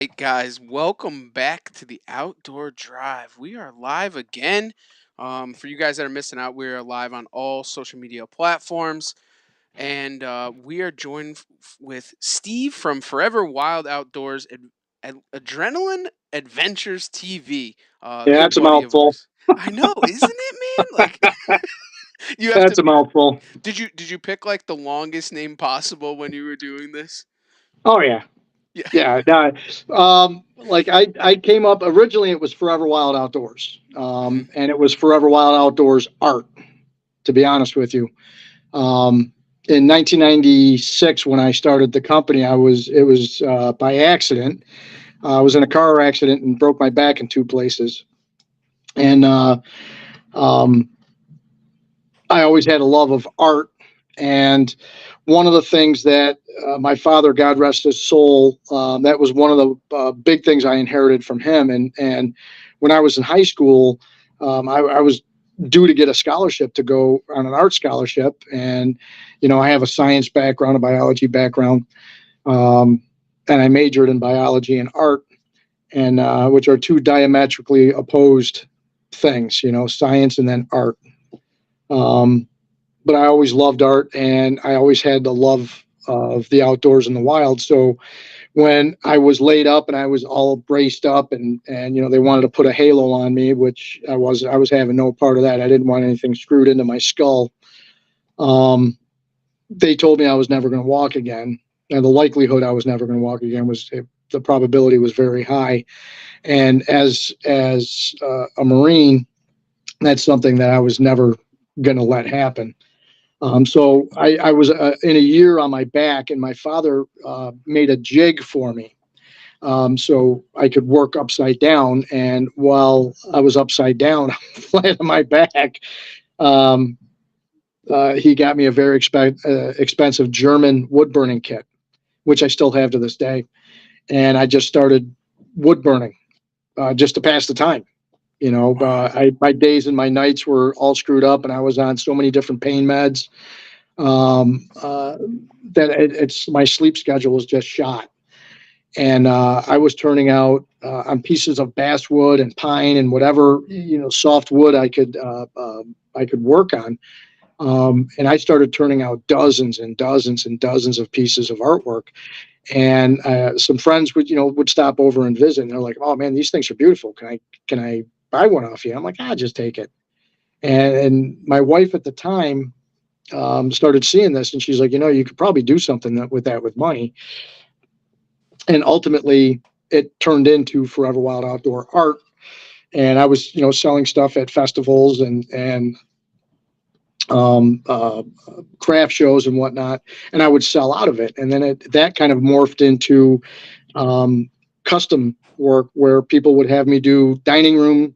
Hey guys, welcome back to the Outdoor Drive. We are live again. For you guys that are missing out, we are live on all social media platforms, and we are joined with Steve from Forever Wild Outdoors Adrenaline Adventures TV. Yeah, Good that's a buddy of mouthful. ours. I know, isn't it, man? Like you have to. That's a mouthful. Did you pick like the longest name possible when you were doing this? Oh yeah, Yeah. yeah. No, like I came up originally. It was Forever Wild Outdoors, Hmm. and it was Forever Wild Outdoors Art. To be honest with you, in 1996 when I started the company, it was by accident. I was in a car accident and broke my back in two places, and um, I always had a love of art. And one of the things that my father, God rest his soul, that was one of the big things I inherited from him. And when I was in high school, I was due to get a scholarship to go on an art scholarship. And, I have a science background, a biology background, um, and I majored in biology and art, and which are two diametrically opposed things, science and then art. Um, but I always loved art and I always had the love of the outdoors and the wild. So when I was laid up and I was all braced up and they wanted to put a halo on me, which I was having no part of that. I didn't want anything screwed into my skull. Um, they told me I was never going to walk again. And the likelihood I was never going to walk again the probability was very high. And as a Marine, that's something that I was never going to let happen. So I was in a year on my back, and my father made a jig for me, so I could work upside down. And while I was upside down, flat on my back, um, he got me a very expensive German wood burning kit, which I still have to this day. And I just started wood burning just to pass the time. Wow. My days and my nights were all screwed up, and I was on so many different pain meds um, uh, that it's my sleep schedule was just shot. And I was turning out on pieces of basswood and pine and whatever soft wood I could work on. And I started turning out dozens and dozens and dozens of pieces of artwork. And some friends would stop over and visit, and they're like, "Oh man, these things are beautiful. Can I buy one off you?" I'm like, just take it." And my wife at the time started seeing this, and she's like, you could probably do something with that with money. And ultimately, it turned into Forever Wild Outdoor Art, and I was, selling stuff at festivals and um, uh, craft shows and whatnot, and I would sell out of it. And then that kind of morphed into um, custom work where people would have me do dining room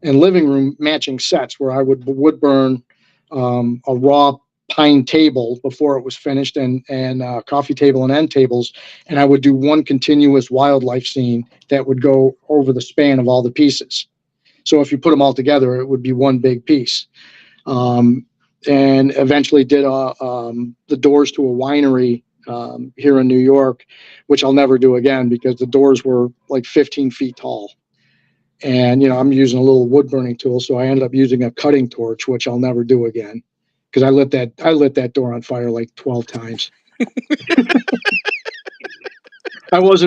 and living room matching sets where I would burn a raw pine table before it was finished and coffee table and end tables, and I would do one continuous wildlife scene that would go over the span of all the pieces. So if you put them all together, it would be one big piece. Um, and eventually did the doors to a winery here in New York, which I'll never do again because the doors were like 15 feet tall. And I'm using a little wood burning tool, so I ended up using a cutting torch, which I'll never do again because I lit that door on fire like 12 times. I was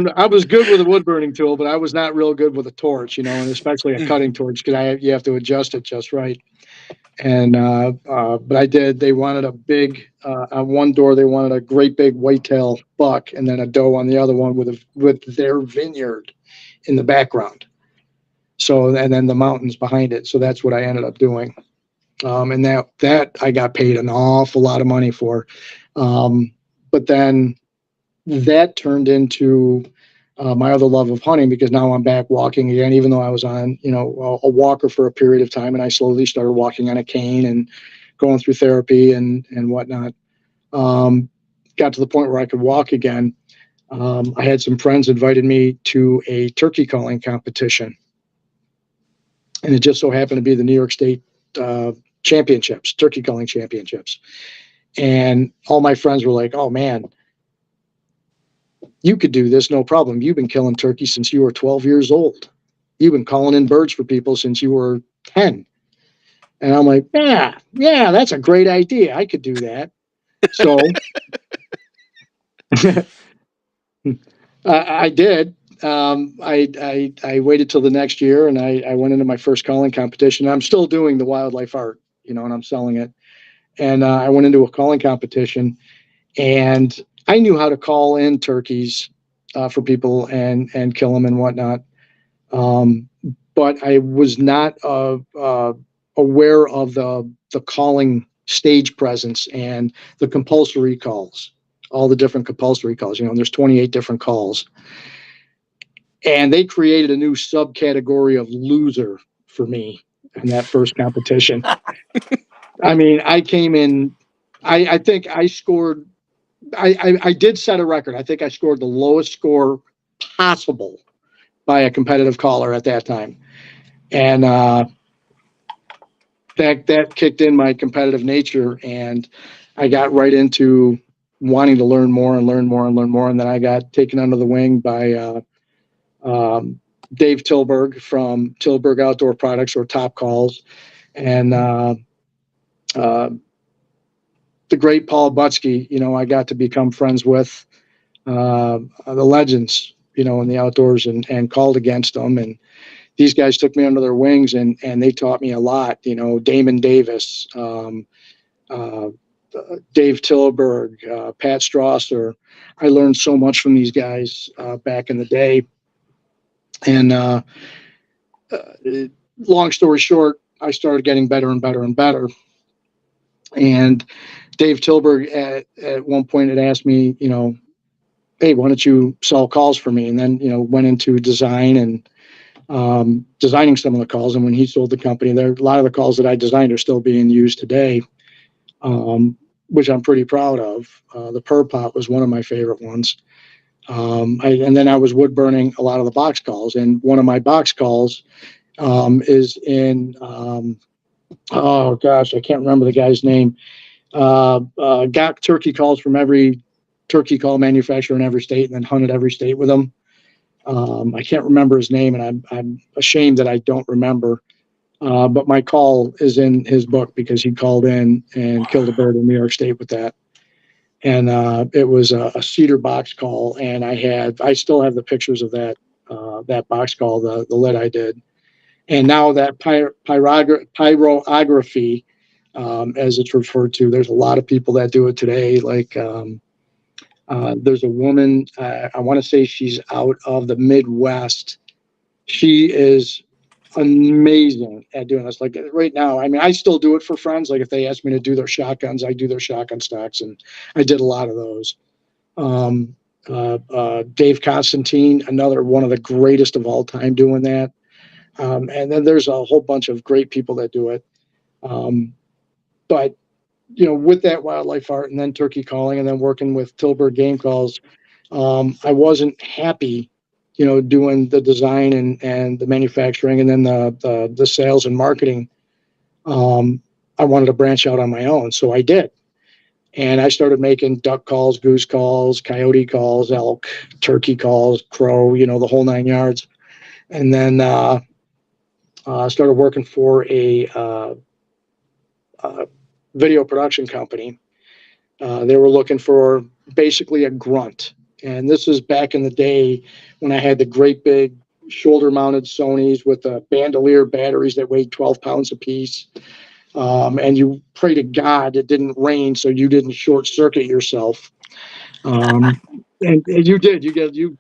good with a wood burning tool, but I was not real good with a torch, and especially a cutting Hmm. torch because you have to adjust it just right. And but I did. They wanted a big on one door. They wanted a great big whitetail buck, and then a doe on the other one with their vineyard in the background. So and then the mountains behind it. So that's what I ended up doing. And that I got paid an awful lot of money for. But then that turned into my other love of hunting because now I'm back walking again, even though I was on a walker for a period of time, and I slowly started walking on a cane and going through therapy and whatnot. Um, Got to the point where I could walk again. I had some friends invited me to a turkey calling competition, and it just so happened to be the New York State uh, championships, turkey calling championships. And all my friends were like, "Oh man, You could do this, no problem. You've been killing turkeys since you were 12 years old. You've been calling in birds for people since you were 10. And I'm like, yeah, that's a great idea. I could do that. So I did. I waited till the next year, and I went into my first calling competition. I'm still doing the wildlife art, and I'm selling it. And I went into a calling competition, and I knew how to call in turkeys for people and kill them and whatnot. Um, but I was not aware of the calling stage presence and the compulsory calls, all the different compulsory calls. There's 28 different calls, and they created a new subcategory of loser for me in that first competition. I mean, I came in. I think I scored. I did set a record. I think I scored the lowest score possible by a competitive caller at that time, and that kicked in my competitive nature, and I got right into wanting to learn more and learn more and learn more. And then I got taken under the wing by um, Dave Tilburg from Tilburg Outdoor Products, or Top Calls, and uh, the great Paul Butsky. I got to become friends with the legends, in the outdoors, and called against them. And these guys took me under their wings, and they taught me a lot. Damon Davis, uh, Dave Tilburg, Pat Strasser. I learned so much from these guys back in the day. And long story short, I started getting better and better and better. And Dave Tilburg at one point had asked me, hey, why don't you sell calls for me? And then, went into design and designing some of the calls. And when he sold the company, a lot of the calls that I designed are still being used today, which I'm pretty proud of. The Purr Pot was one of my favorite ones. And then I was wood burning a lot of the box calls. And one of my box calls is in, oh gosh, I can't remember the guy's name. Got turkey calls from every turkey call manufacturer in every state, and then hunted every state with them. I can't remember his name, and I'm ashamed that I don't remember. But my call is in his book because he called in and killed a bird in New York State with that. And it was a cedar box call, and I still have the pictures of that box call, the lid I did. And now that pyrography, as it's referred to, there's a lot of people that do it today. Like there's a woman, I want to say she's out of the Midwest. She is amazing at doing this. Like right now, I mean, I still do it for friends. Like if they ask me to do their shotguns, I do their shotgun stocks, and I did a lot of those. Um, Dave Constantine, another one of the greatest of all time, doing that. And then there's a whole bunch of great people that do it. Um, but with that wildlife art, and then turkey calling, and then working with Tilburg game calls, I wasn't happy, doing the design and the manufacturing, and then the sales and marketing. I wanted to branch out on my own, so I did. And I started making duck calls, goose calls, coyote calls, elk, turkey calls, crow, the whole nine yards. And then started working for a video production company. They were looking for basically a grunt. And this is back in the day when I had the great big shoulder mounted Sonys with the bandolier batteries that weighed 12 pounds apiece. And you pray to God it didn't rain so you didn't short circuit yourself. Um, and you did. You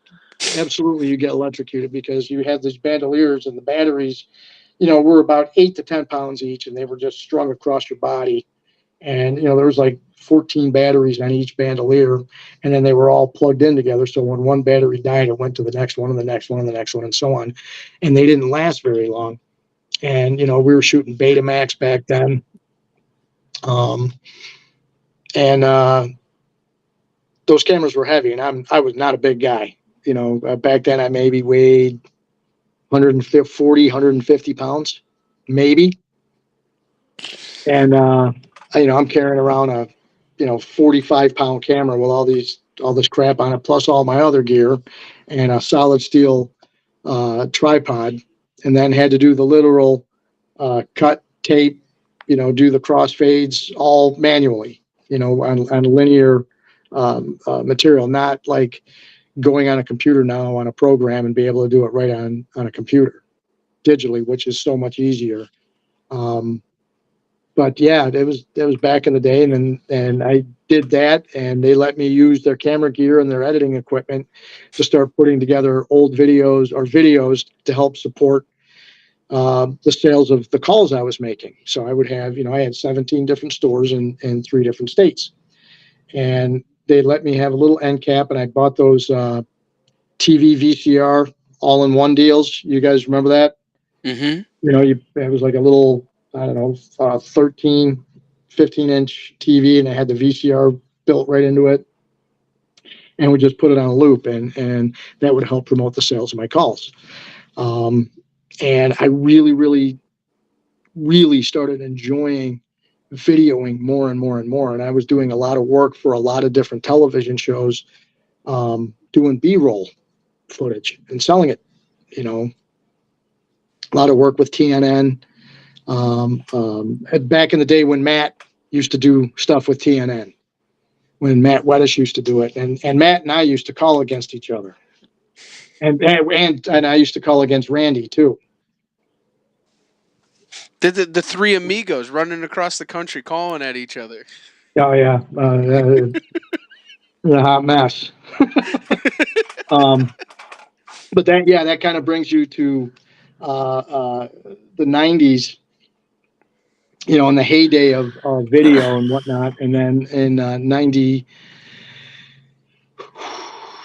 absolutely, you get electrocuted because you had these bandoliers, and the batteries, were about 8 to 10 pounds each, and they were just strung across your body. And there was like 14 batteries on each bandolier, and then they were all plugged in together. So when one battery died, it went to the next one and the next one and the next one and so on. And they didn't last very long. And we were shooting Betamax back then. Um, and those cameras were heavy, and I was not a big guy. Back then I maybe weighed 140, 150 pounds, maybe. And I'm carrying around a 45-pound camera with all these all this crap on it, plus all my other gear, and a solid steel tripod, and then had to do the literal cut, tape, do the crossfades all manually, on linear material, not like going on a computer now on a program and be able to do it right on a computer digitally, which is so much easier. Um, but yeah, it was back in the day, and I did that, and they let me use their camera gear and their editing equipment to start putting together old videos to help support the sales of the calls I was making. So I would have, I had 17 different stores in three different states, and they let me have a little end cap, and I bought those TV VCR all-in-one deals. You guys remember that? Mm-hmm. It was like a little, I don't know, 13, 15-inch TV, and it had the VCR built right into it, and we just put it on a loop, and that would help promote the sales of my calls. Um, and I really, really, really started enjoying videoing more and more and more. And I was doing a lot of work for a lot of different television shows, doing B-roll footage and selling it. You know, a lot of work with TNN. Back in the day when Matt used to do stuff with TNN, when Matt Weddish used to do it, and Matt and I used to call against each other, and I used to call against Randy too. The three amigos running across the country calling at each other. Oh yeah, a hot mess. Um, but that kind of brings you to the '90s, in the heyday of video and whatnot, and then in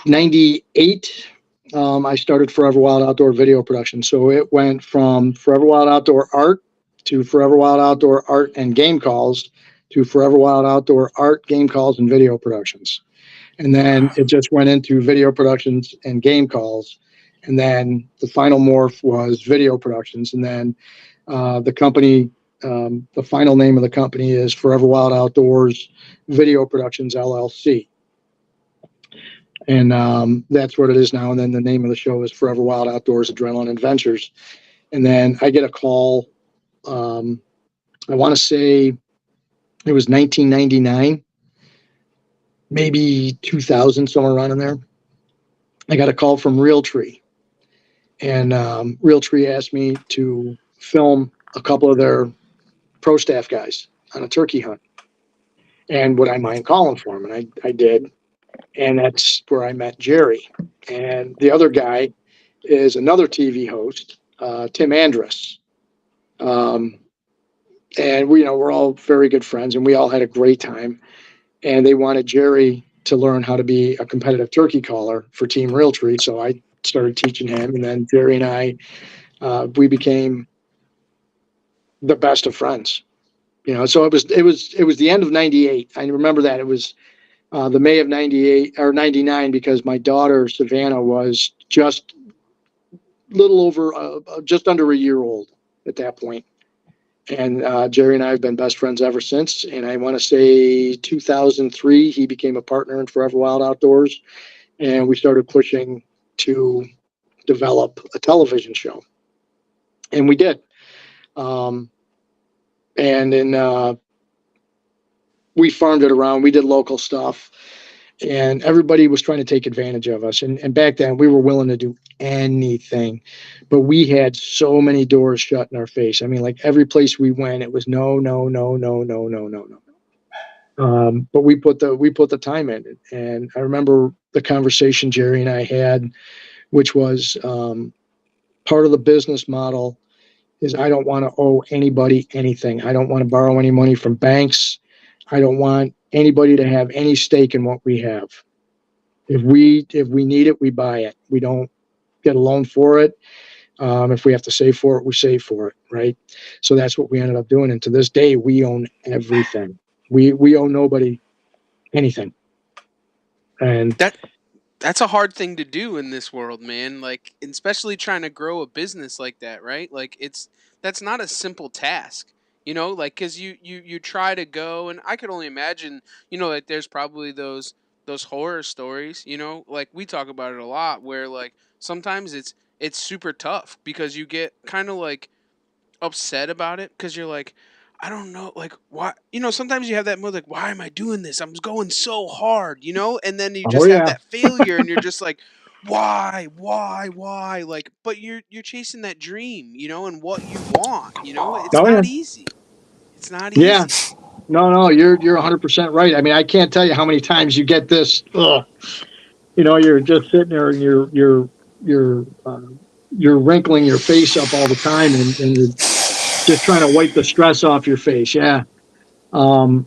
98, I started Forever Wild Outdoor Video Production. So it went from Forever Wild Outdoor Art to Forever Wild Outdoor Art and Game Calls to Forever Wild Outdoor Art, Game Calls, and Video Productions. And then Wow. it just went into video productions and game calls. And then the final morph was video productions. And then the company, the final name of the company is Forever Wild Outdoors Video Productions LLC. And that's what it is now. And then the name of the show is Forever Wild Outdoors Adrenaline Adventures. And then I get a call. Um, I want to say it was 1999, maybe 2000, somewhere around in there. I got a call from Realtree, and Realtree asked me to film a couple of their pro staff guys on a turkey hunt. And would I mind calling for them? And I did. And that's where I met Jerry. And the other guy is another TV host, Tim Andrus. Um, and we're all very good friends, and we all had a great time. And they wanted Jerry to learn how to be a competitive turkey caller for Team Realtree. So I started teaching him, and then Jerry and I, we became the best of friends. So it was the end of '98. I remember that it was the May of '98 or '99, because my daughter Savannah was just little over, just under a year old at that point. And Jerry and I have been best friends ever since. And I want to say 2003, he became a partner in Forever Wild Outdoors, and we started pushing to develop a television show, and we did. Um, and then we farmed it around. We did local stuff, and everybody was trying to take advantage of us. And back then, we were willing to do anything, but we had so many doors shut in our face. I mean, like every place we went, it was no, no, no, no, no, no, no, no. But we put the time in, and I remember the conversation Jerry and I had, which was part of the business model is I don't want to owe anybody anything. I don't want to borrow any money from banks. I don't want anybody to have any stake in what we have. If we need it, we buy it. We don't get a loan for it. If we have to save for it, we save for it, right? So that's what we ended up doing. And to this day, we own everything. We owe nobody anything. And That that's a hard thing to do in this world, man. Like, especially trying to grow a business like that, right? Like, that's not a simple task. Like, cuz you try to go, and I could only imagine, like there's probably those those horror stories, like we talk about it a lot where like sometimes it's super tough because you get kind of like upset about it because you're like, I don't know, like why, sometimes you have that mood like, why am I doing this? I'm going so hard, and then you Oh just have yeah, that failure and you're just like, why? Like, but you're chasing that dream, and what you want, it's oh yeah, not easy. It's not yeah. easy. No, you're 100% right. I mean, I can't tell you how many times you get this. Ugh, you're just sitting there and you're wrinkling your face up all the time, and you're just trying to wipe the stress off your face. Yeah. Um,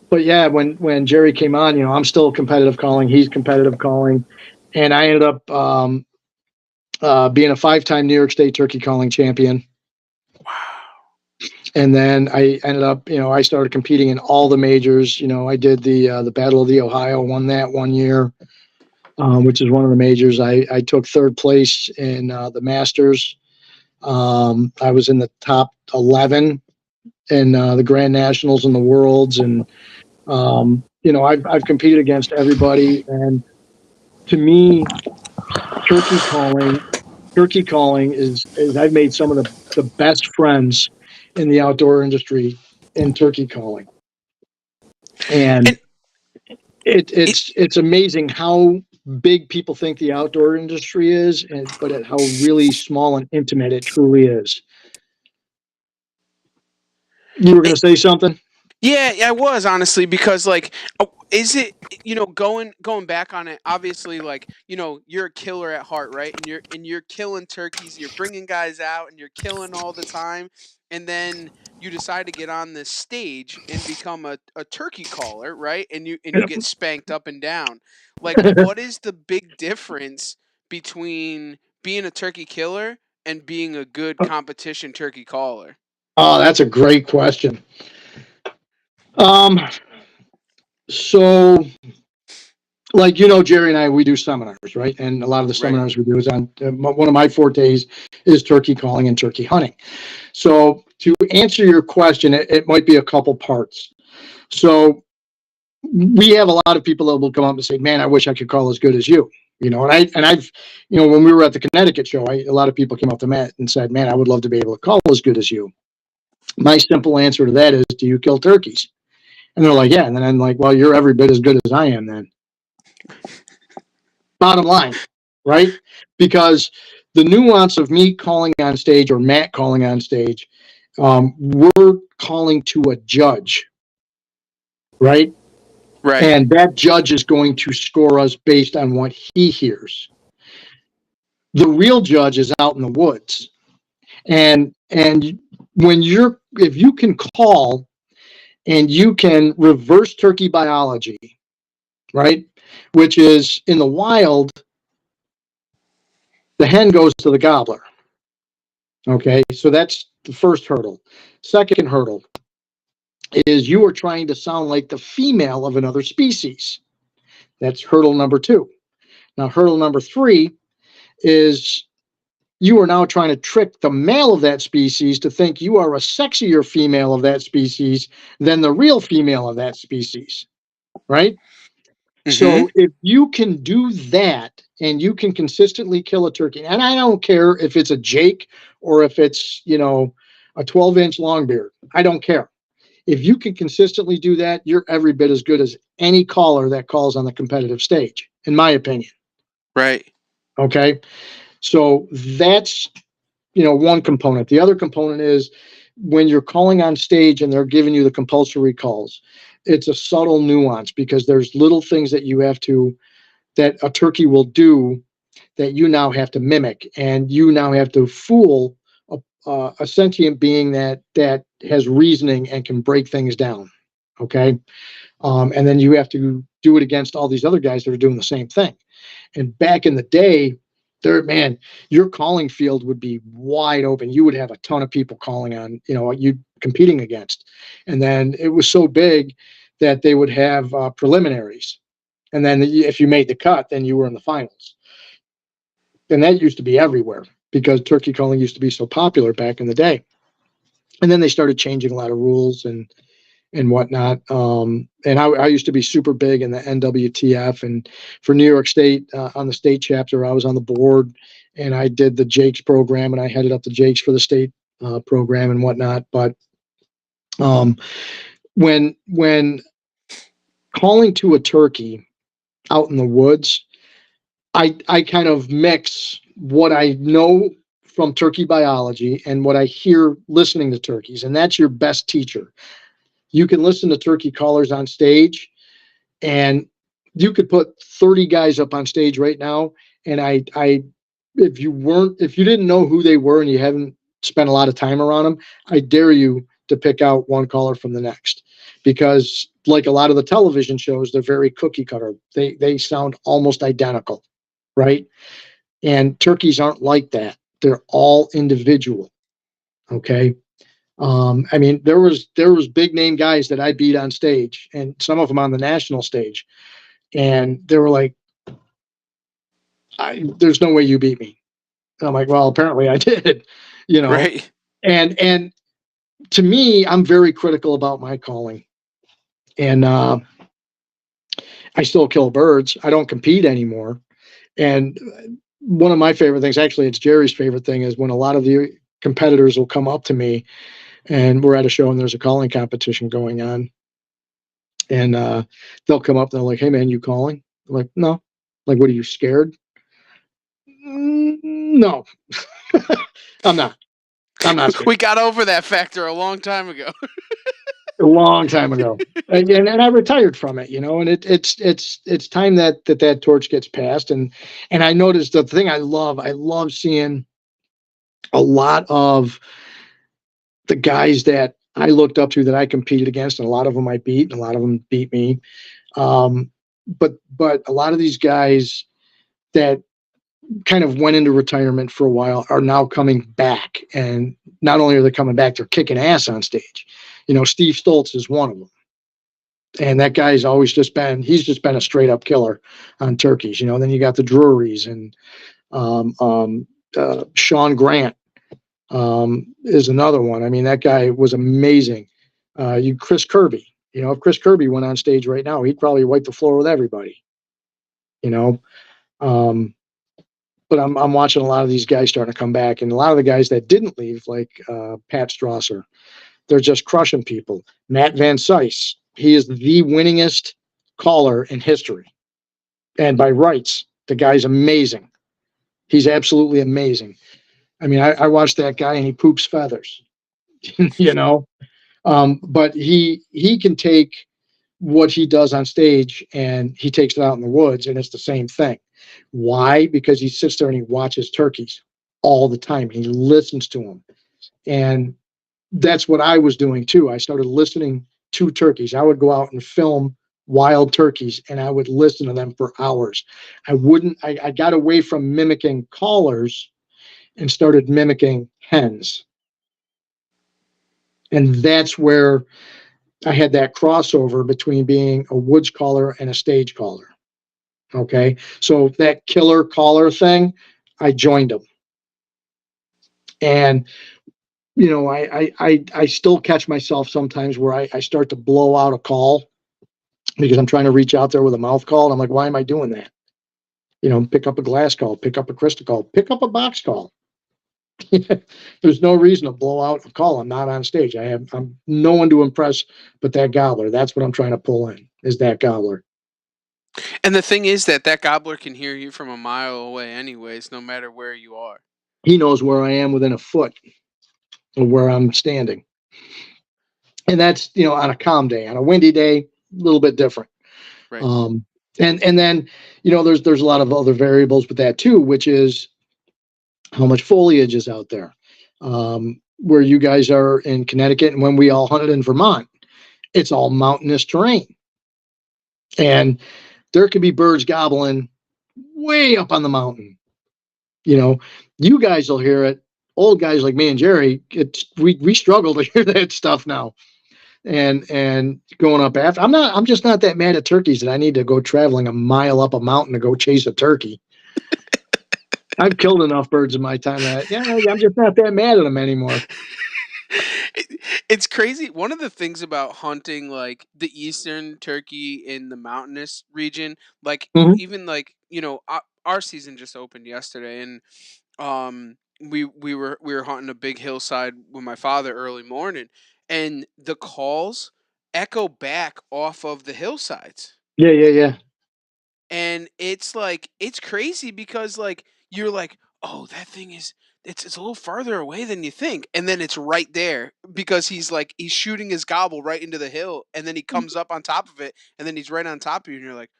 but yeah, when Jerry came on, I'm still competitive calling. He's competitive calling, and I ended up being a 5-time New York State turkey calling champion. Wow. And then I ended up, I started competing in all the majors. I did the Battle of the Ohio, won that one year, which is one of the majors. I took third place in the Masters. I was in the top 11 in the Grand Nationals and the Worlds, and I've competed against everybody. And to me, turkey calling, turkey calling is I've made some of the best friends in the outdoor industry in turkey calling. And And it it's amazing how big people think the outdoor industry is, but how really small and intimate it truly is. You were going to say something? Yeah, I was honestly because like, is it going back on it? Obviously, like you're a killer at heart, right? And you're killing turkeys. You're bringing guys out, and you're killing all the time. And then you decide to get on this stage and become a turkey caller, right? And you get spanked up and down. Like, what is the big difference between being a turkey killer and being a good competition turkey caller? Oh, that's a great question. Um, so like Jerry and I, we do seminars, right? And a lot of the Right. seminars we do is on one of my fortes is turkey calling and turkey hunting. So to answer your question, it might be a couple parts. So we have a lot of people that will come up and say, "Man, I wish I could call as good as you." I've, when we were at the Connecticut show, a lot of people came up to Matt and said, "Man, I would love to be able to call as good as you." My simple answer to that is, "Do you kill turkeys?" And they're like, "Yeah." And then I'm like, "Well, you're every bit as good as I am then." Bottom line, right? Because the nuance of me calling on stage or Matt calling on stage, we're calling to a judge, right? Right. And that judge is going to score us based on what he hears. The real judge is out in the woods, and when if you can call and you can reverse turkey biology, right, which is in the wild, the hen goes to the gobbler. Okay, so that's the first hurdle. Second hurdle is you are trying to sound like the female of another species. That's hurdle number two. Now, hurdle number three is you are now trying to trick the male of that species to think you are a sexier female of that species than the real female of that species, right? Mm-hmm. So if you can do that and you can consistently kill a turkey, and I don't care if it's a Jake or if it's, a 12-inch longbeard, I don't care. If you can consistently do that, you're every bit as good as any caller that calls on the competitive stage, in my opinion. Right. Okay. So that's, one component. The other component is when you're calling on stage and they're giving you the compulsory calls, it's a subtle nuance because there's little things that a turkey will do that you now have to mimic, and you now have to fool a sentient being that has reasoning and can break things down. Okay. And then you have to do it against all these other guys that are doing the same thing. And back in the day, your calling field would be wide open. You would have a ton of people calling on, you competing against. And then it was so big that they would have preliminaries. And then if you made the cut, then you were in the finals. And that used to be everywhere because turkey calling used to be so popular back in the day. And then they started changing a lot of rules, and whatnot. And I used to be super big in the NWTF, and for New York State on the state chapter, I was on the board, and I did the Jakes program, and I headed up the Jakes for the state program and whatnot. But um, when calling to a turkey out in the woods, I kind of mix what I know from turkey biology and what I hear listening to turkeys, and that's your best teacher. You can listen to turkey callers on stage, and you could put 30 guys up on stage right now, and if you didn't know who they were and you haven't spent a lot of time around them, I dare you to pick out one caller from the next, because like a lot of the television shows, they're very cookie cutter. They sound almost identical, right? And turkeys aren't like that. They're all individual. Okay. I mean, there was big name guys that I beat on stage, and some of them on the national stage, and they were like, "There's no way you beat me." And I'm like, "Well, apparently I did," you know. Right. And to me, I'm very critical about my calling, and I still kill birds. I don't compete anymore. And one of my favorite things, actually, it's Jerry's favorite thing, is when a lot of the competitors will come up to me, and we're at a show and there's a calling competition going on, and they'll come up and they're like, "Hey man, you calling?" I'm like, "No." Like, "What, are you scared?" No, I'm not. I'm not scared. We got over that factor a long time ago. A long time ago, and I retired from it, and it's time that torch gets passed. And I noticed the thing I love seeing a lot of the guys that I looked up to, that I competed against, and a lot of them I beat, and a lot of them beat me. Um, but a lot of these guys that kind of went into retirement for a while are now coming back, and not only are they coming back, they're kicking ass on stage. Steve Stoltz is one of them, and that guy's always just been a straight up killer on turkeys. Then you got the Drurys, and um, um, Sean Grant is another one. I mean, that guy was amazing. Chris Kirby. If Chris Kirby went on stage right now, he'd probably wipe the floor with everybody. You know, um, but I'm watching a lot of these guys starting to come back, and a lot of the guys that didn't leave, like Pat Strasser, they're just crushing people. Matt Van Sice, he is the winningest caller in history, and by rights, the guy's amazing. He's absolutely amazing. I mean, I watched that guy, and he poops feathers. you know, but he can take what he does on stage and he takes it out in the woods, and it's the same thing. Why? Because he sits there and he watches turkeys all the time. He listens to them, and that's what I was doing too. I started listening to turkeys. I would go out and film wild turkeys, and I would listen to them for hours. I wouldn't. I got away from mimicking callers and started mimicking hens, and that's where I had that crossover between being a woods caller and a stage caller. Okay. So that killer caller thing, I joined them. And, I still catch myself sometimes where I start to blow out a call because I'm trying to reach out there with a mouth call. And I'm like, why am I doing that? Pick up a glass call, pick up a crystal call, pick up a box call. There's no reason to blow out a call. I'm not on stage. I'm no one to impress but that gobbler. That's what I'm trying to pull in, is that gobbler. And the thing is that gobbler can hear you from a mile away anyways, no matter where you are. He knows where I am within a foot of where I'm standing. And that's, on a calm day. On a windy day, a little bit different. Right. Um, and then, there's a lot of other variables with that too, which is how much foliage is out there. Where you guys are in Connecticut, and when we all hunted in Vermont, it's all mountainous terrain. And there could be birds gobbling way up on the mountain. You know, you guys will hear it. Old guys like me and Jerry, we struggle to hear that stuff now. And going up after, I'm just not that mad at turkeys that I need to go traveling a mile up a mountain to go chase a turkey. I've killed enough birds in my time that, yeah, I'm just not that mad at them anymore. It's crazy. One of the things about hunting like the eastern turkey in the mountainous region, like Mhm. even like, our season just opened yesterday, and we were hunting a big hillside with my father early morning, and the calls echo back off of the hillsides. Yeah, yeah, yeah. And it's like it's crazy because like you're like, "Oh, that thing is it's a little farther away than you think." And then it's right there because he's shooting his gobble right into the hill, and then he comes up on top of it, and then he's right on top of you, and you're like,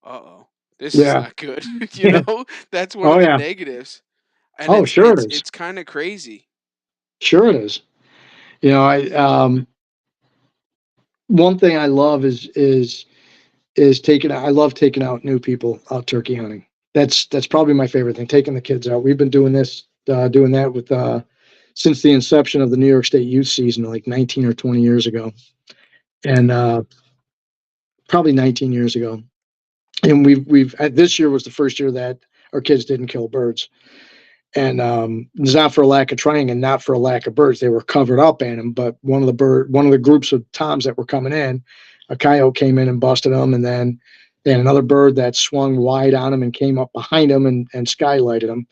"Uh-oh. This is Yeah. not good." Yeah. That's one Oh, of the yeah. negatives. And Oh, it's sure it's it is. it's kind of crazy. Sure it is. I one thing I love is taking I love taking out new people out turkey hunting. That's probably my favorite thing, taking the kids out. We've been doing that with since the inception of the New York State youth season, like 19 or 20 years ago. And probably 19 years ago. And we've this year was the first year that our kids didn't kill birds. And it's not for a lack of trying and not for a lack of birds. They were covered up in them, but one of the groups of toms that were coming in, a coyote came in and busted them, and then they had another bird that swung wide on them and came up behind them and skylighted them.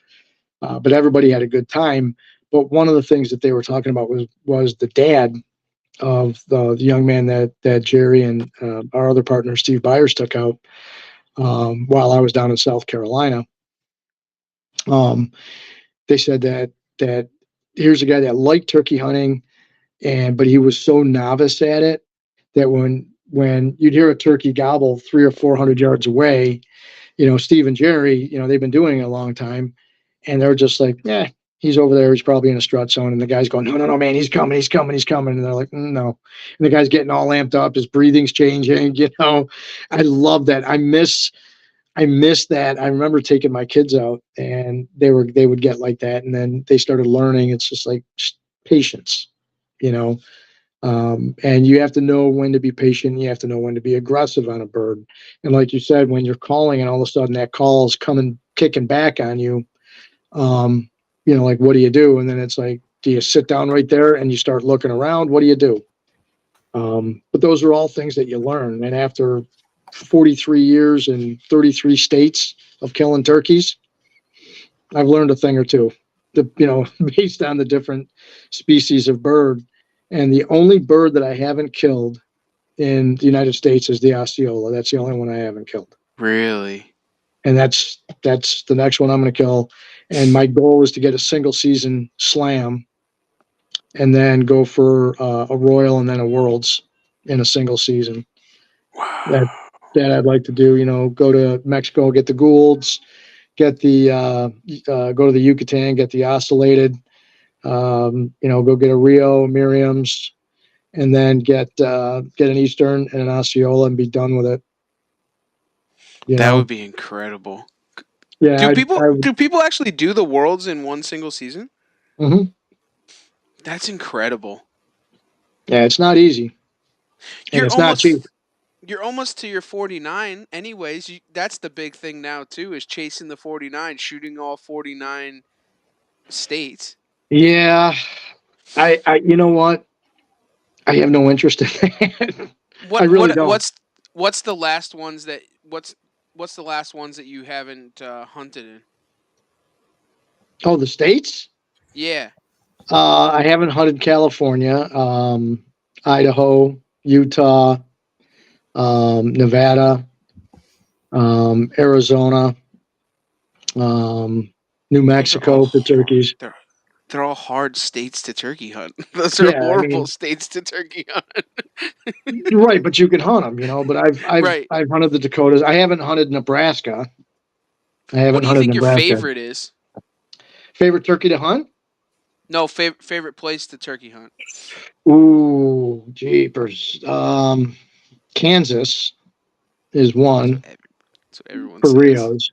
But everybody had a good time. But one of the things that they were talking about was the dad of the young man that Jerry and our other partner Steve Byers took out while I was down in South Carolina. Um, they said that here's a guy that liked turkey hunting, but he was so novice at it that when you'd hear a turkey gobble 300 or 400 yards away, Steve and Jerry, they've been doing it a long time, and they're just like, yeah, he's over there, he's probably in a strut zone, and the guy's going, no, no, no, man, he's coming, he's coming, he's coming, and they're like, no, and the guy's getting all amped up, his breathing's changing. I love that. I miss that. I remember taking my kids out, and they would get like that, and then they started learning. It's just like just patience, you know. And you have to know when to be patient. You have to know when to be aggressive on a bird. And like you said, when you're calling, and all of a sudden that call is coming kicking back on you, um, like what do you do? And then it's like, do you sit down right there and you start looking around? What do you do? But those are all things that you learn. And after 43 years in 33 states of killing turkeys, I've learned a thing or two, based on the different species of bird. And the only bird that I haven't killed in the United States is the Osceola. That's the only one I haven't killed. Really? And that's the next one I'm going to kill. And my goal is to get a single season slam and then go for a Royal and then a Worlds in a single season. That Wow. that I'd like to do. Go to Mexico, get the Goulds, get the go to the Yucatan, get the Oscillated. Go get a Rio, Miriam's, and then get an Eastern and an Osceola and be done with it. You That would know, be incredible. yeah, Do I people do people actually do the worlds in one single season? mhm. That's incredible. Yeah, it's not easy and You're it's not cheap. almost you're almost to your 49 anyways. That's the big thing now too, is chasing the 49, shooting all 49 states. Yeah, you know what? I have no interest in that. I What really what don't. what's what's the last ones that what's the last ones that you haven't hunted in? Oh, the states? Yeah. I haven't hunted California, Idaho, Utah, Nevada, Arizona, um, New Those are all Mexico for turkeys. they're all hard states to turkey hunt. Those are Yeah, I horrible mean, states to turkey hunt. you're right, but you can hunt them, But Right. I've hunted the Dakotas. I haven't hunted Nebraska. I What haven't do you hunted think your Nebraska. favorite is? Favorite turkey to hunt? No, favorite place to turkey hunt. Ooh, jeepers. Kansas is That's one that's what everyone for says. Rios.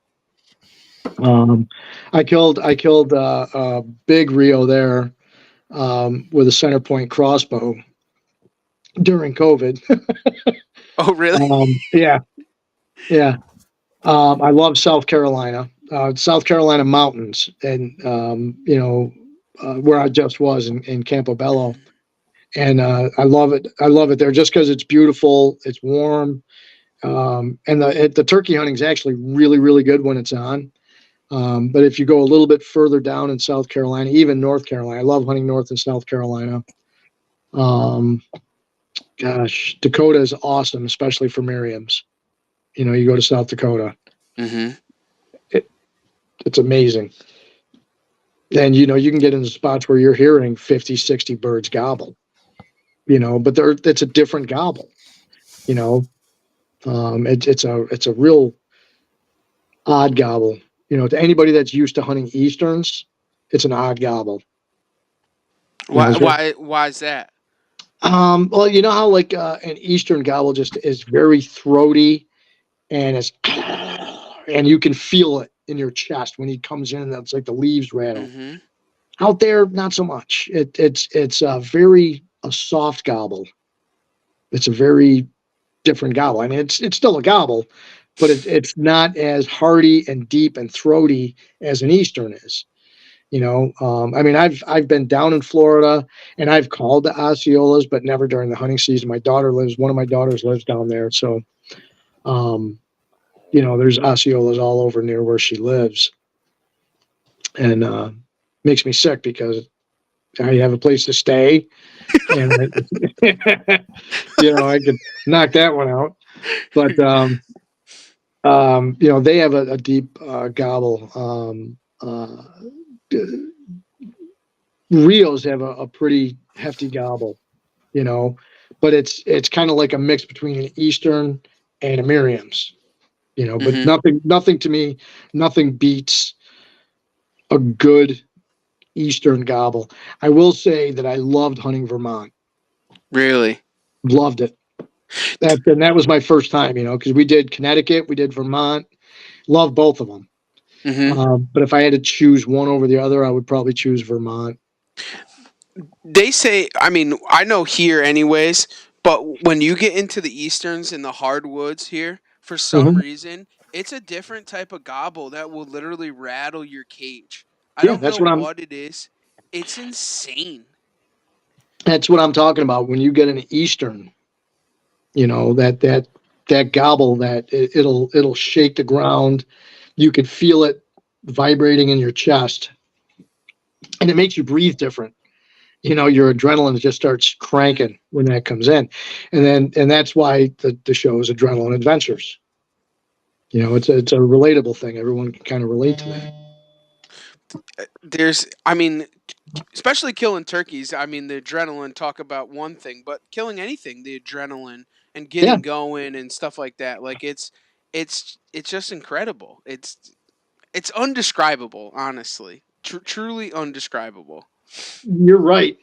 Um, I killed a big Rio there with a center point crossbow during COVID. Oh, really? Yeah, yeah. I love South Carolina, South Carolina mountains, and where I just was in Campobello, and I love it. I love it there just because it's beautiful. It's warm, and the turkey hunting is actually really really good when it's on. But if you go a little bit further down in South Carolina, even North Carolina, I love hunting North and South Carolina. Um, Gosh, Dakota is awesome, especially for Merriam's. You go to South Dakota, Mhm. it, it's amazing. And you can get into spots where you're hearing 50, 60 birds gobble. But it's a different gobble. You know, it's a real odd gobble. To anybody that's used to hunting easterns, it's an odd gobble. Why It's very, why is that? well, you know how like an eastern gobble just is very throaty and it's and you can feel it in your chest when he comes in. That's like the leaves rattle. Mhm. Out there, not so much. It's a very a soft gobble. It's a very different gobble. I mean, it's still a gobble, but it's not as hearty and deep and throaty as an eastern is. I mean, I've been down in Florida and I've called the Osceolas, but never during the hunting season. One of my daughters lives down there, so um, there's Osceolas all over near where she lives, and makes me sick because I have a place to stay, and I could knock that one out. But they have a deep gobble. Rios have a pretty hefty gobble, you know, but it's kind of like a mix between an Eastern and a Miriam's, but Mhm. nothing to me, nothing beats a good Eastern gobble. I will say that I loved hunting Vermont. Really? Loved it. And that was my first time, because we did Connecticut, we did Vermont. Love both of them. Mhm. But if I had to choose one over the other, I would probably choose Vermont. They say, I mean, I know here anyways, but when you get into the easterns and the hardwoods here, for some Mhm. reason, it's a different type of gobble that will literally rattle your cage. I Yeah, don't know what it is. It's insane. that's what I'm talking about. When you get an Eastern, that gobble it'll shake the ground. You could feel it vibrating in your chest, and it makes you breathe different. Your adrenaline just starts Mhm. cranking when that comes in, and that's why the show is Adrenaline Adventures. It's a relatable thing. Everyone can kind of relate to that. I mean, especially killing turkeys. I mean, the adrenaline talk about one thing, but killing anything, the adrenaline and Yeah, getting going and stuff like that. Like it's just incredible. It's undescribable, honestly. Truly undescribable. you're right.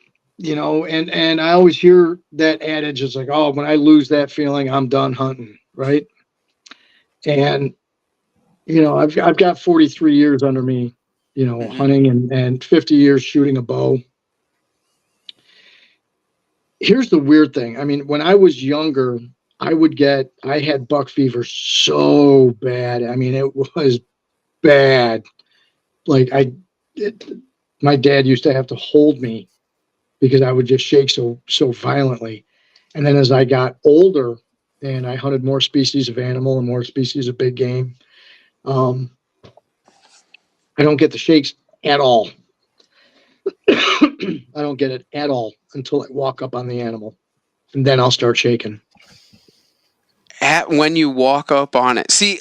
And I always hear that adage. It's like, oh, when I lose that feeling, I'm done hunting, right? And I've got 43 years under me, Hmm. hunting and 50 years shooting a bow. Here's the weird thing. I mean, when I was younger, I had buck fever so bad. I mean, it was bad. Like it, my dad used to have to hold me because I would just shake so violently. And then as I got older and I hunted more species of animal and more species of big game, um, I don't get the shakes at all. I don't get it at all until I walk up on the animal, and then I'll start shaking. At when you walk up on it. See,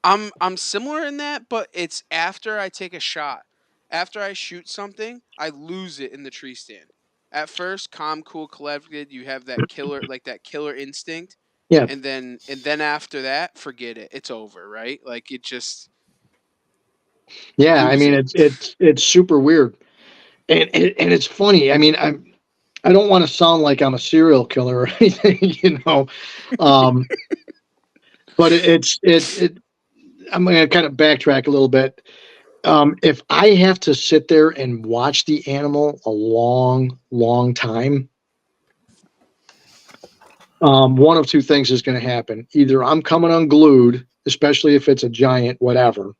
I'm similar in that, but it's after I take a shot. After I shoot something, I lose it in the tree stand. At first, calm, cool, collected, you have that killer instinct, Yeah, and then after that, forget it. It's over, right? Like it just you yeah. I lose mean, it. it's super weird, and it's funny. I mean, I don't want to sound like I'm a serial killer or anything, um, but I'm going to kind of backtrack a little bit. If I have to sit there and watch the animal a long, long time, one of two things is going to happen. Either I'm coming unglued, especially if it's a giant, whatever,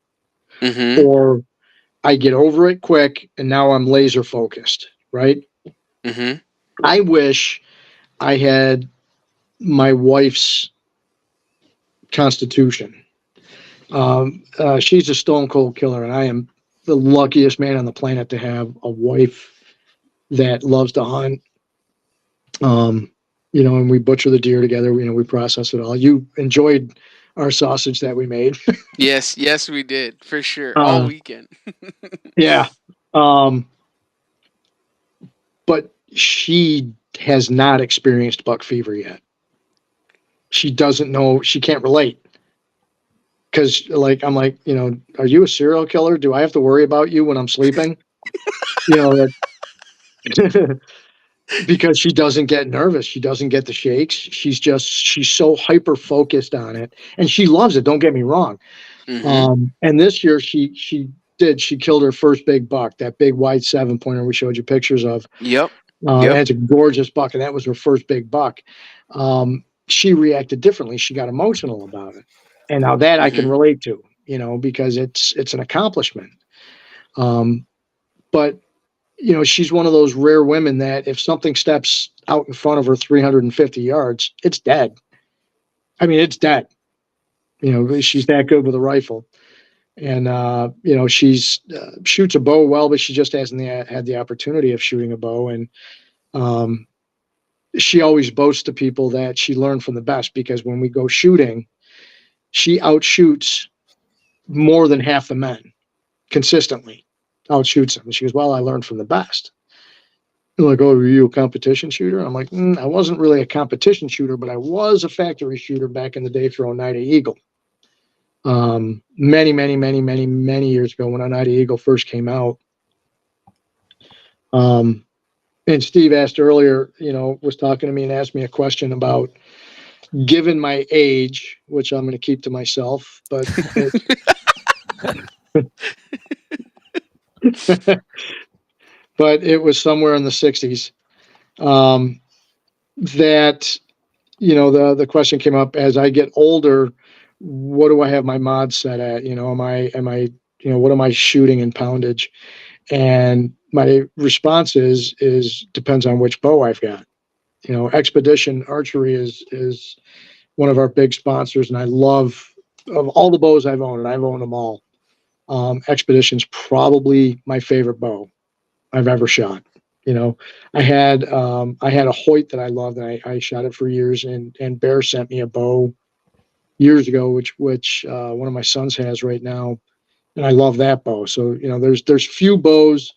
Mhm. or I get over it quick and now I'm laser focused, right? Mhm. I wish I had my wife's constitution. She's a stone cold killer, and I am the luckiest man on the planet to have a wife that loves to hunt. Um, and we butcher the deer together. We process it all. You enjoyed our sausage that we made. Yes, yes, we did for sure all uh, weekend. yeah. Um, but she has not experienced buck fever yet. She doesn't know. She can't relate because, like, I'm like, are you a serial killer? Do I have to worry about you when I'm sleeping? You know, because she doesn't get nervous. She doesn't get the shakes. She's so hyper focused on it, and she loves it. Don't get me wrong. Hmm. And this year she killed her first big buck, that big white 7 pointer we showed you pictures of. Yep. And Yep. it's a gorgeous buck, and that was her first big buck. She reacted differently. She got emotional about it, and now that I can Hmm. relate to, because it's an accomplishment. Um, but she's one of those rare women that if something steps out in front of her 350 yards, it's dead. I mean, it's dead. She's that good with a rifle. And she's shoots a bow well, but she just hasn't had the opportunity of shooting a bow. And um, she always boasts to people that she learned from the best, because when we go shooting, she outshoots more than half the men consistently. Outshoots them. And she goes, "Well, I learned from the best." They're like, "Oh, were you a competition shooter?" I'm like, I wasn't really a competition shooter, but I was a factory shooter back in the day for Oneida Eagle. Many, many, many, many, many years ago when Oneida Eagle first came out. Um, and Steve asked earlier, was talking to me and asked me a question about, given my age, which I'm going to keep to myself, but but it was somewhere in the 60s. That the question came up: as I get older, what do I have my mod set at? Am I what am I shooting in poundage? And my response is depends on which bow I've got. Expedition Archery is one of our big sponsors, and I love, of all the bows I've owned, and I've owned them all. Expedition's probably my favorite bow I've ever shot. You know, I had a Hoyt that I loved, and I shot it for years. And Bear sent me a bow years ago, which one of my sons has right now, and I love that bow. So there's few bows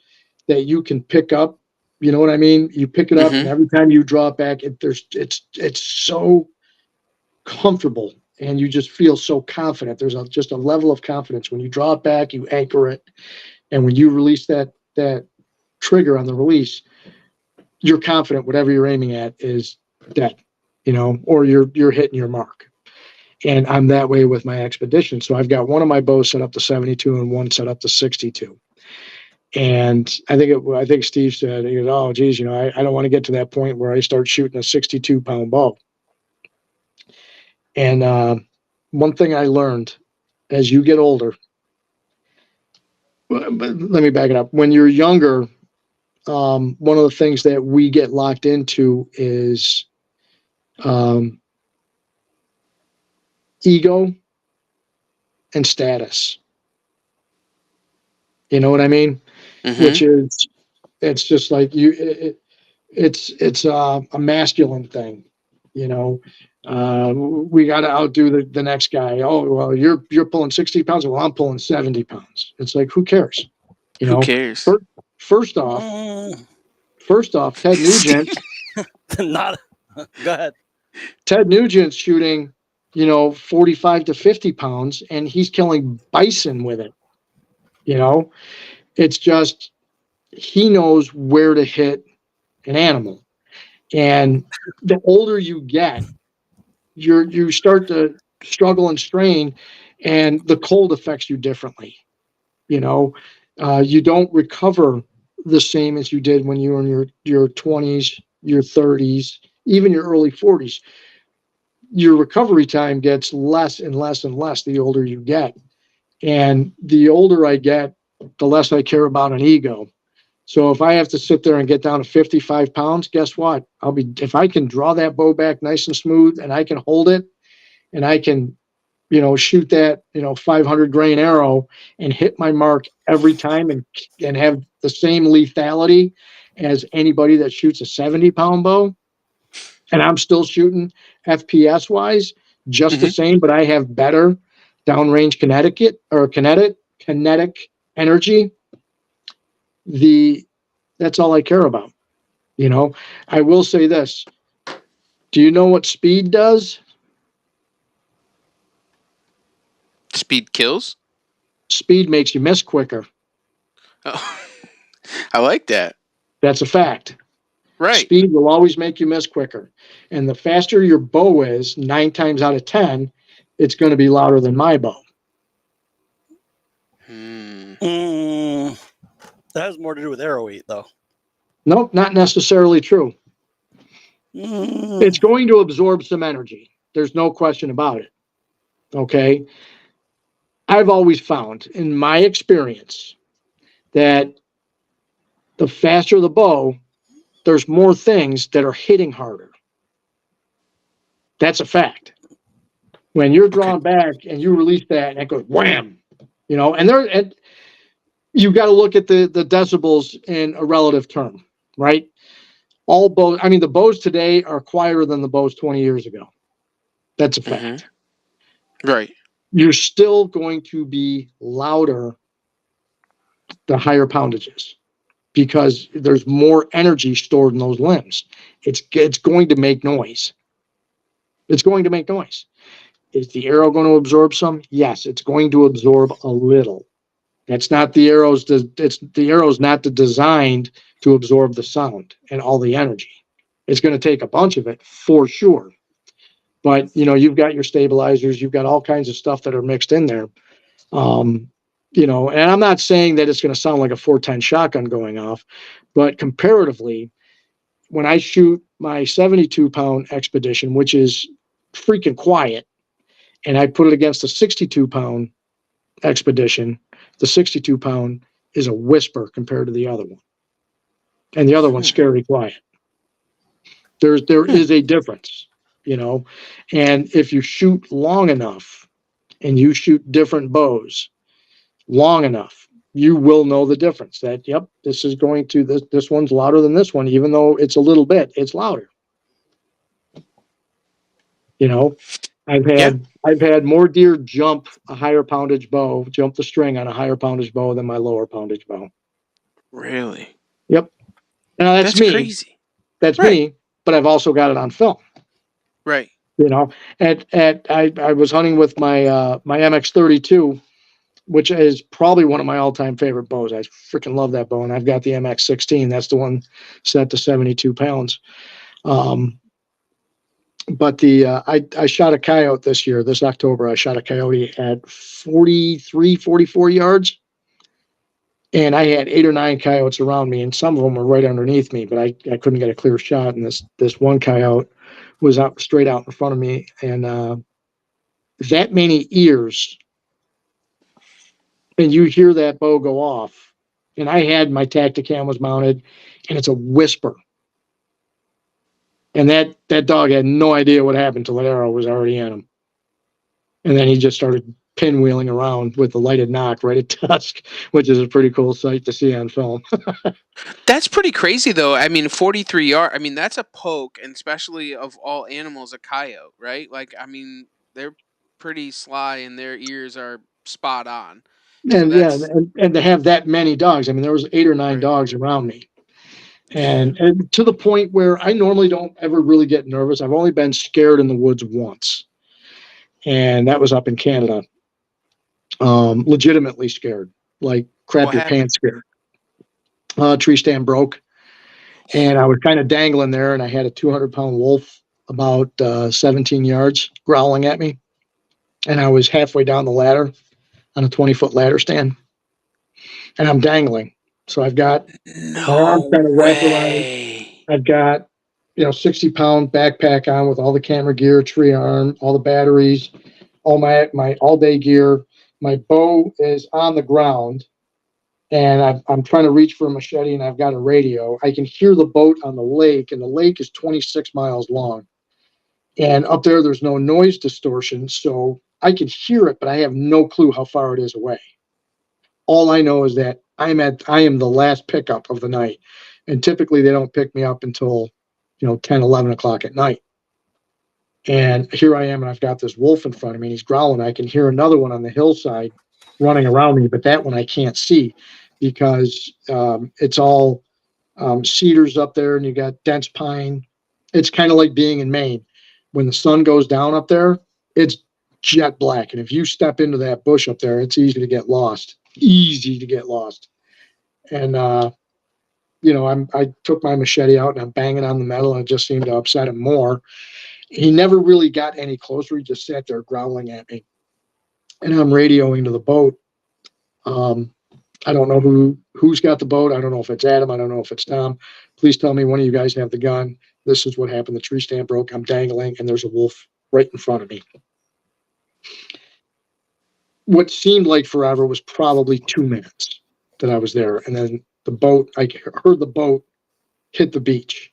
that you can pick up. You know what I mean? You pick it up, and Hmm. every time you draw it back, it's so comfortable, and you just feel so confident. There's just a level of confidence when you draw it back, you anchor it, and when you release that trigger on the release, you're confident whatever you're aiming at is dead, or you're hitting your mark. And I'm that way with my Expedition. So I've got one of my bows set up to 72 and one set up to 62. And I think Steve said, he goes, "Oh, geez, I don't want to get to that point where I start shooting a 62-pound bow." And one thing I learned as you get older, but let me back it up. When you're younger, one of the things that we get locked into is um, ego and status. You know what I mean? Hmm. Which is, it's just like it's a masculine thing. You know, we got to outdo the next guy. Oh well, you're pulling 60 pounds. Well, I'm pulling 70 pounds. It's like, who cares? You Who know, cares? first, first off, Mm, first off, Steve. not. Go ahead. Ted Nugent's shooting, 45 to 50 pounds, and he's killing bison with it. You know, it's just, he knows where to hit an animal. And the older you get, you start to struggle and strain, and the cold affects you differently. You know, you don't recover the same as you did when you were in your 20s, your 30s, even your early 40s. Your recovery time gets less and less and less the older you get. And the older I get, the less I care about an ego. So if I have to sit there and get down to 55 pounds, guess what? If I can draw that bow back nice and smooth and I can hold it and I can, shoot that, 500 grain arrow and hit my mark every time and have the same lethality as anybody that shoots a 70-pound bow. And I'm still shooting FPS wise just the Hmm. same, but I have better downrange kinetic energy. That's all I care about. I will say this. Do you know what speed does? Speed kills. Speed makes you miss quicker. Oh, I like that. That's a fact. Right. Speed will always make you miss quicker. And the faster your bow is, 9 times out of 10, it's going to be louder than my bow. Hmm. That has more to do with arrow weight, though. Nope, not necessarily true. It's going to absorb some energy. There's no question about it. Okay. I've always found, in my experience, that the faster the bow, there's more things that are hitting harder. That's a fact. When you're Okay. drawn back and you release that and it goes wham, and you got to look at the decibels in a relative term, right? All bows, I mean, the bows today are quieter than the bows 20 years ago. That's a Hmm. fact. Right. You're still going to be louder the higher poundages because there's more energy stored in those limbs. It's going to make noise. It's going to make noise. Is the arrow going to absorb some? Yes, it's going to absorb a little. That's not the arrow's. It's the arrow's not designed to absorb the sound and all the energy. It's going to take a bunch of it for sure. But you've got your stabilizers, you've got all kinds of stuff that are mixed in there. Um, and I'm not saying that it's going to sound like a 410 shotgun going off, but comparatively, when I shoot my 72-pound expedition, which is freaking quiet, and I put it against a 62-pound expedition, the 62-pound is a whisper compared to the other one, and the other one's Hmm. scary quiet. There Hmm. is a difference, and if you shoot long enough and you shoot different bows long enough, you will know the difference. That yep, this one's louder than this one, even though it's a little bit, it's louder. You know, Yeah. I've had more deer jump jump the string on a higher poundage bow than my lower poundage bow. Really. Yep. Now that's That's me. crazy. That's Right. me. But I've also got it on film. Right. You know, I was hunting with my MX32, which is probably one of my all-time favorite bows. I freaking love that bow, and I've got the MX16. That's the one set to 72 pounds. Um, but I shot a coyote this October. I shot a coyote at 43, 44 yards, and I had 8 or 9 coyotes around me, and some of them were right underneath me, but I couldn't get a clear shot. And this one coyote was out straight out in front of me, and that many ears, and you hear that bow go off. And I had my Tacticam was mounted, and it's a whisper. And that dog had no idea what happened till that arrow was already in him. And then he just started pinwheeling around with the lighted knock right at dusk, which is a pretty cool sight to see on film. That's pretty crazy, though. I mean, 43 yard. I mean, that's a poke, and especially of all animals, a coyote, right? Like, I mean, they're pretty sly, and their ears are spot on. So And yeah, that's and to have that many dogs, I mean, there was 8 or 9 right. dogs around me. And to the point where I normally don't ever really get nervous. I've only been scared in the woods once, and that was up in Canada. Legitimately scared, like crap What your happened? pants scared. Tree stand broke, and I was kind of dangling there, and I had a 200-pound wolf about 17 yards growling at me, and I was halfway down the ladder on a 20-foot ladder stand, and I'm dangling. So I've got my arms No kind of wrapped around. way. I've got 60-pound backpack on with all the camera gear, tree arm, all the batteries, all my all day gear. My bow is on the ground, and I'm trying to reach for a machete, and I've got a radio. I can hear the boat on the lake, and the lake is 26 miles long. And up there, there's no noise distortion, so I can hear it, but I have no clue how far it is away. All I know is that I am the last pickup of the night, and typically they don't pick me up until 10, 11 o'clock at night. And here I am, and I've got this wolf in front of me. And he's growling. I can hear another one on the hillside running around me, but that one I can't see because it's all cedars up there, and you got dense pine. It's kind of like being in Maine. When the sun goes down up there, it's jet black, and if you step into that bush up there, it's easy to get lost. Easy to get lost. And I took my machete out and I'm banging on the metal, and it just seemed to upset him more. He never really got any closer. He just sat there growling at me. And I'm radioing to the boat. Um, I don't know who's got the boat. I don't know if it's Adam. I don't know if it's Tom. Please tell me one of you guys have the gun. This is what happened. The tree stand broke. I'm dangling, and there's a wolf right in front of me. What seemed like forever was probably 2 minutes that I was there. And then I heard the boat hit the beach.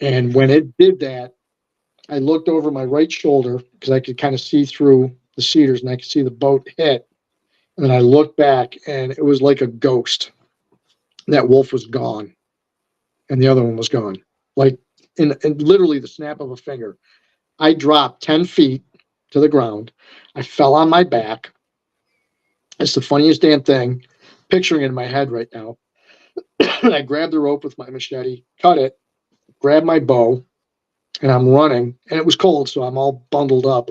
And when it did that, I looked over my right shoulder because I could kind of see through the cedars, and I could see the boat hit. And then I looked back, and it was like a ghost. That wolf was gone, and the other one was gone. Like in literally the snap of a finger. I dropped 10 feet to the ground. I fell on my back. It's the funniest damn thing. Picturing it in my head right now. I grabbed the rope with my machete, cut it, grabbed my bow, and I'm running. And it was cold, so I'm all bundled up.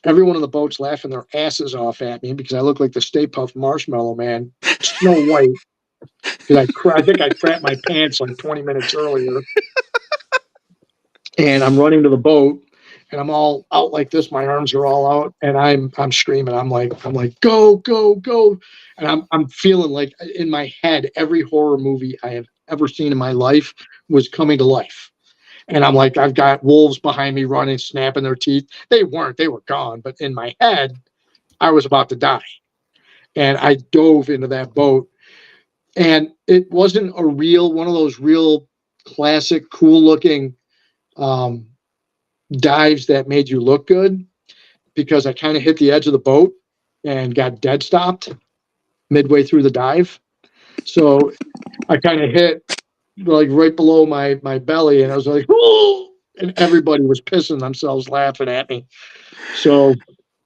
Everyone on the boat's laughing their asses off at me because I look like the Stay Puft Marshmallow Man, Snow White, because I think I crapped my pants like 20 minutes earlier. And I'm running to the boat, and I'm all out like this. My arms are all out, and I'm screaming. I'm like, go, go, go. And I'm feeling like in my head, every horror movie I have ever seen in my life was coming to life. And I'm like, I've got wolves behind me running, snapping their teeth. They weren't, they were gone. But in my head, I was about to die. And I dove into that boat. And it wasn't one of those real classic, cool looking um, dives that made you look good, because I kind of hit the edge of the boat and got dead stopped midway through the dive. So I kind of hit like right below my belly, and I was like, "Whoa!" And everybody was pissing themselves laughing at me. So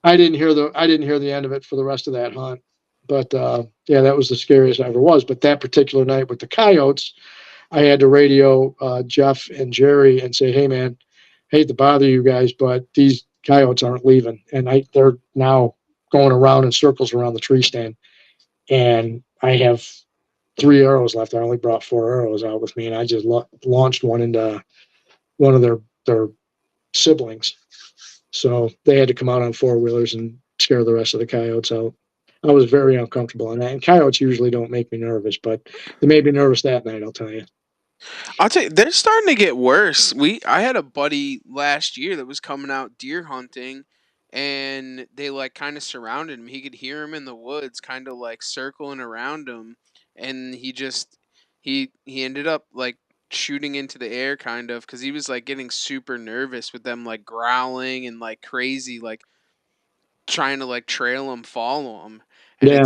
I didn't hear the end of it for the rest of that hunt. But yeah, that was the scariest I ever was. But that particular night with the coyotes, I had to radio Jeff and Jerry and say, "Hey, man, hate to bother you guys, but these coyotes aren't leaving, and they're now going around in circles around the tree stand, and I have 3 arrows left. I only brought 4 arrows out with me, and I just launched one into one of their siblings. So they had to come out on 4 wheelers and scare the rest of the coyotes out. I was very uncomfortable on that. And coyotes usually don't make me nervous, but they made me nervous that night, I'll tell you. I'll tell you, they're starting to get worse. I had a buddy last year that was coming out deer hunting, and they like kind of surrounded him. He could hear him in the woods, kind of like circling around him, and he ended up like shooting into the air, kind of, because he was like getting super nervous with them like growling and like crazy, like trying to like trail him, follow him, and Yeah.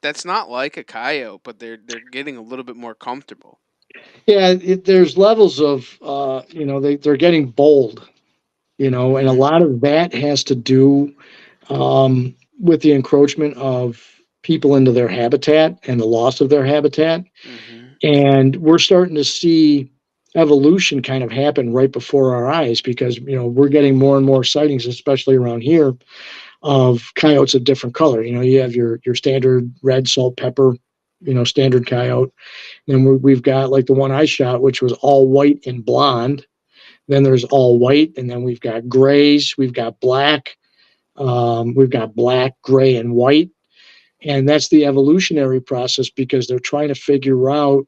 that's not like a coyote, but they're getting a little bit more comfortable. Yeah. There's levels of, they're getting bold, and a Hmm. lot of that has to do with the encroachment of people into their habitat and the loss of their habitat. Hmm. And we're starting to see evolution kind of happen right before our eyes, because we're getting more and more sightings, especially around here, of coyotes of different color. You have your standard red, salt, pepper, standard coyote. Then we've got like the one I shot, which was all white and blonde. Then there's all white, and then we've got grays, we've got black, gray, and white. And that's the evolutionary process, because they're trying to figure out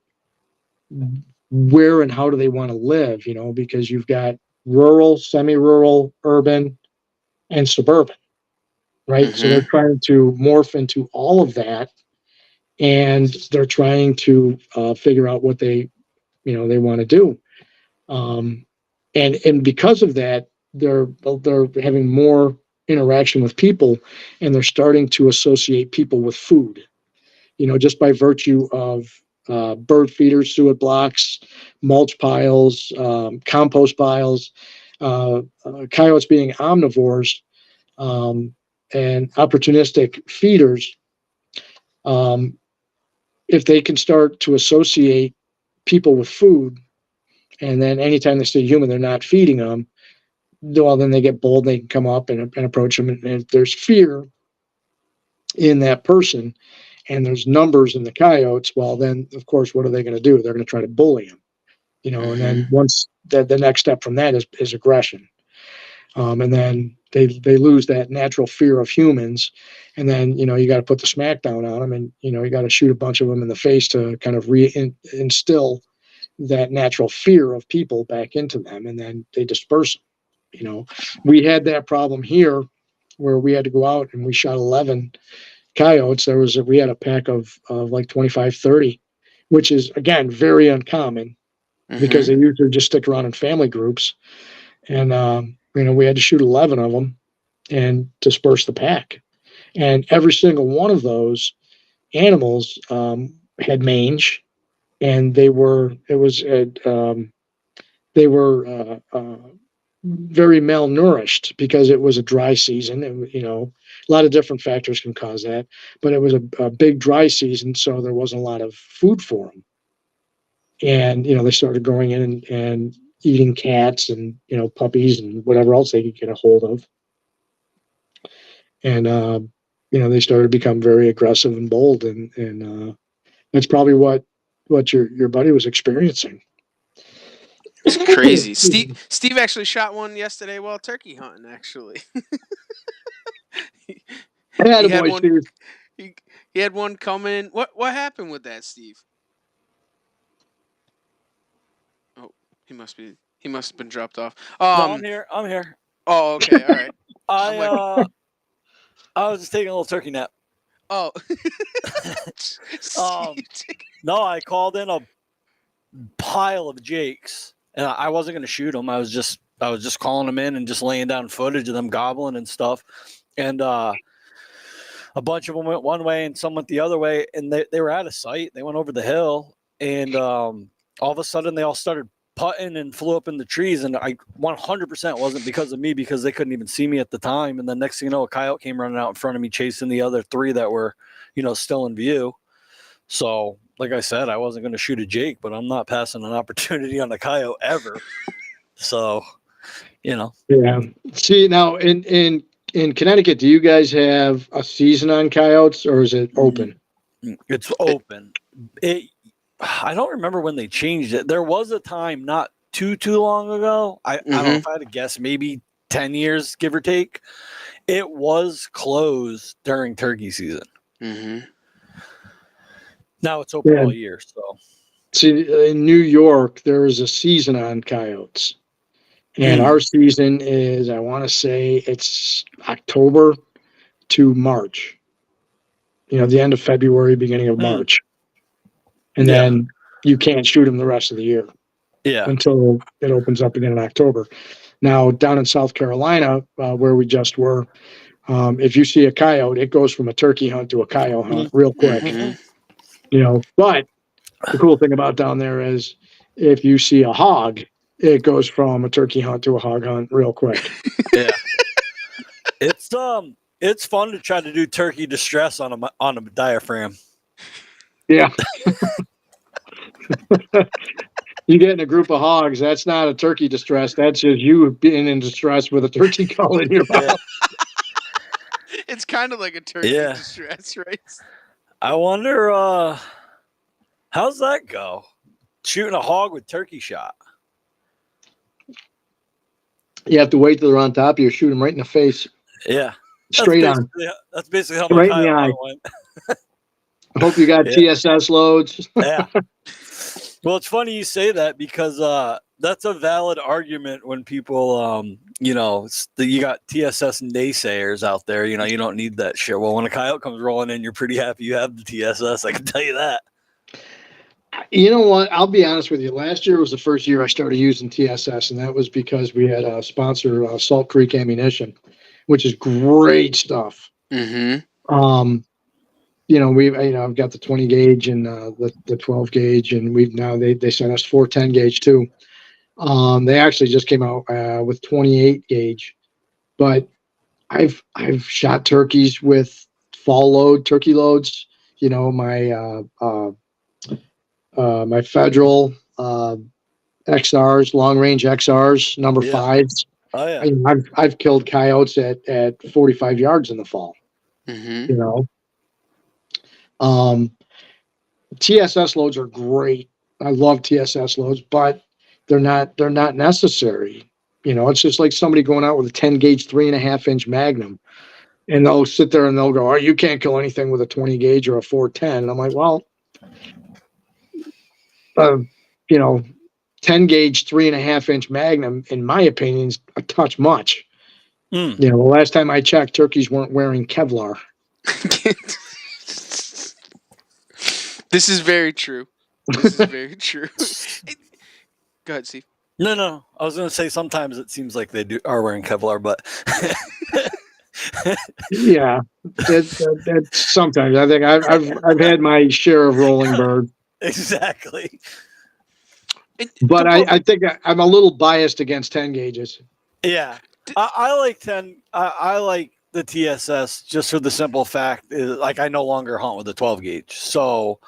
where and how do they want to live, because you've got rural, semi-rural, urban, and suburban, right? So they're Hmm. trying to morph into all of that and they're trying to figure out what they want to do. And because of that, they're having more interaction with people, and they're starting to associate people with food. Just by virtue of bird feeders, suet blocks, mulch piles, compost piles, coyotes being omnivores and opportunistic feeders. If they can start to associate people with food, and then anytime they see a human, they're not feeding them, well, then they get bold. They can come up and approach them. And if there's fear in that person and there's numbers in the coyotes, well, then, of course, what are they going to do? They're going to try to bully them, and then once the next step from that is aggression. And then they lose that natural fear of humans. And then, you got to put the smackdown on them, and, you got to shoot a bunch of them in the face to kind of instill that natural fear of people back into them. And then they disperse them. We had that problem here where we had to go out and we shot 11 coyotes. We had a pack of like 25, 30, which is, again, very uncommon because they usually just stick around in family groups. And, we had to shoot 11 of them and disperse the pack. And every single one of those animals had mange, and they were very malnourished because it was a dry season. And, a lot of different factors can cause that, but it was a big dry season, so there wasn't a lot of food for them. And, they started going in and eating cats and, puppies and whatever else they could get a hold of. And, they started to become very aggressive and bold. And that's probably what your buddy was experiencing. It's crazy. Steve actually shot one yesterday while turkey hunting, actually. he had one. Steve. He had one come in. What happened with that, Steve? Oh, he must have been dropped off. No, I'm here. Oh, okay, all right. I was just taking a little turkey nap. Oh. No, I called in a pile of jakes, and I wasn't going to shoot them. I was just calling them in and just laying down footage of them gobbling and stuff. And a bunch of them went one way and some went the other way, and they were out of sight. They went over the hill, and all of a sudden they all started putting and flew up in the trees. And I 100% wasn't because of me, because they couldn't even see me at the time. And the next thing you know, a coyote came running out in front of me, chasing the other three that were, still in view. So, like I said, I wasn't going to shoot a jake, but I'm not passing an opportunity on a coyote ever. So, Yeah. See, now in Connecticut, do you guys have a season on coyotes, or is it open? It's open. I don't remember when they changed it. There was a time not too long ago. I don't know if I had to guess, maybe 10 years, give or take. It was closed during turkey season. Now it's open all year. So, see, in New York, there is a season on coyotes, and our season is, I want to say, it's October to March. The end of February, beginning of March. And then you can't shoot them the rest of the year. Yeah. Until it opens up again in October. Now, down in South Carolina, where we just were, if you see a coyote, it goes from a turkey hunt to a coyote hunt real quick. But the cool thing about down there is if you see a hog, it goes from a turkey hunt to a hog hunt real quick. Yeah. It's fun to try to do turkey distress on a diaphragm. Yeah. You get in a group of hogs, that's not a turkey distress. That's just you being in distress with a turkey call in your mouth. It's kind of like a turkey distress, right? I wonder, how's that go? Shooting a hog with turkey shot. You have to wait till they're on top of you, shoot them right in the face. Yeah. Straight on. That's basically how my coyote went. I hope you got TSS loads. Yeah. Well, it's funny you say that because that's a valid argument when people, you got TSS naysayers out there. You don't need that shit. Well, when a coyote comes rolling in, you're pretty happy you have the TSS. I can tell you that. You know what? I'll be honest with you. Last year was the first year I started using TSS, and that was because we had a sponsor, Salt Creek Ammunition, which is great stuff. Mm-hmm. I've got the 20 gauge and the 12 gauge, and they sent us 410 gauge too. They actually just came out with 28 gauge, but I've shot turkeys with turkey loads. My Federal XRs, long range XRs, number Yeah. fives. Oh yeah. I've killed coyotes at 45 yards in the fall. Mm-hmm. You know, TSS loads are great. I love TSS loads, but they're not necessary. It's just like somebody going out with a 10 gauge 3.5-inch Magnum, and they'll sit there and they'll go, "Oh, you can't kill anything with a 20 gauge or a 410." And I'm like, well, uh, you know, 10 gauge 3.5-inch Magnum, in my opinion, is a touch much. The last time I checked, turkeys weren't wearing Kevlar. This is very true. This is very true. Go ahead, Steve. No. I was going to say sometimes it seems like they are wearing Kevlar, but Yeah, that's sometimes. I think I've had my share of rolling bird, exactly. but I think I'm a little biased against 10 gauges. Yeah, I like 10. I like the TSS just for the simple fact is like I no longer hunt with a 12 gauge, so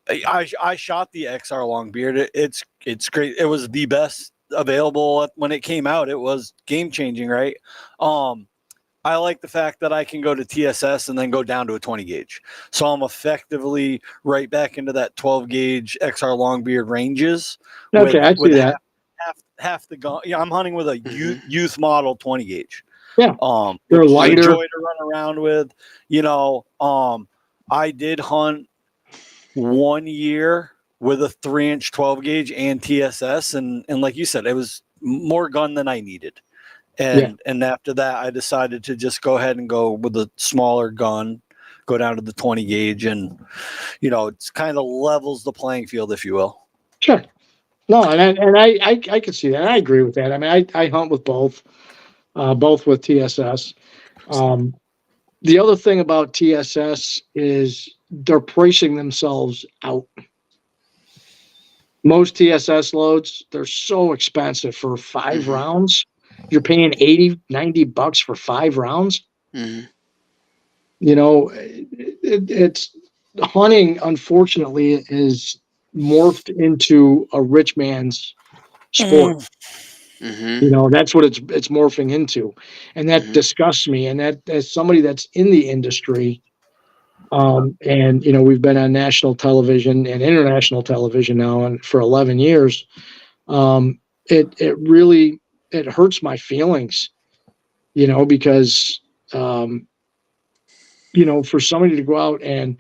I shot the XR Longbeard. It's great. It was the best available when it came out. It was game changing, right? I like the fact that I can go to TSS and then go down to a 20 gauge. So I'm effectively right back into that 12 gauge XR Longbeard ranges. Okay, I see that. Half the gun. Yeah, I'm hunting with a youth model 20 gauge. Yeah. They're lighter. Joy to run around with. I did hunt 1 year with a 3-inch 12 gauge and TSS, and like you said, it was more gun than I needed. And after that, I decided to just go ahead and go with a smaller gun, go down to the 20 gauge, and it's kind of levels the playing field, if you will. Sure. No, and I can see that. I agree with that. I mean, I hunt with both with TSS. The other thing about TSS is they're pricing themselves out. Most TSS loads, they're so expensive for 5 rounds. You're paying $80-$90 for 5 rounds. Mm-hmm. It's hunting, unfortunately, is morphed into a rich man's sport. Mm-hmm. That's what it's morphing into, and that disgusts me. And that, as somebody that's in the industry, and we've been on national television and international television now and for 11 years, it really hurts my feelings, because for somebody to go out and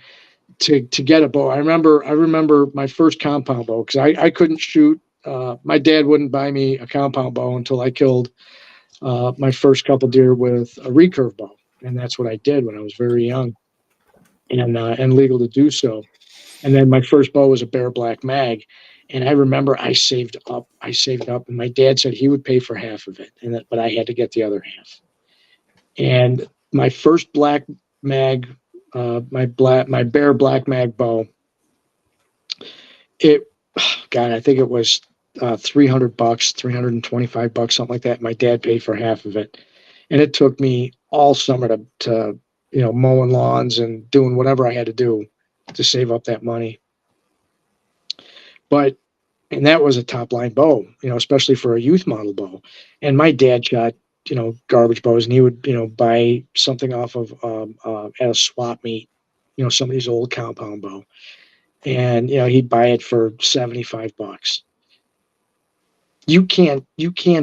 to get a bow. I remember my first compound bow, because I couldn't shoot. My dad wouldn't buy me a compound bow until I killed my first couple deer with a recurve bow, and that's what I did when I was very young and legal to do so. And then my first bow was a Bear Black Mag, and I remember I saved up, and my dad said he would pay for half of it, but I had to get the other half. And my first Black Mag, my Bear Black Mag bow, I think it was $300, $325, something like that. My dad paid for half of it, and it took me all summer to mowing lawns and doing whatever I had to do to save up that money. And that was a top line bow, especially for a youth model bow. And my dad shot, garbage bows, and he would, buy something off of at a swap meet, somebody's old compound bow, and he'd buy it for $75. You can't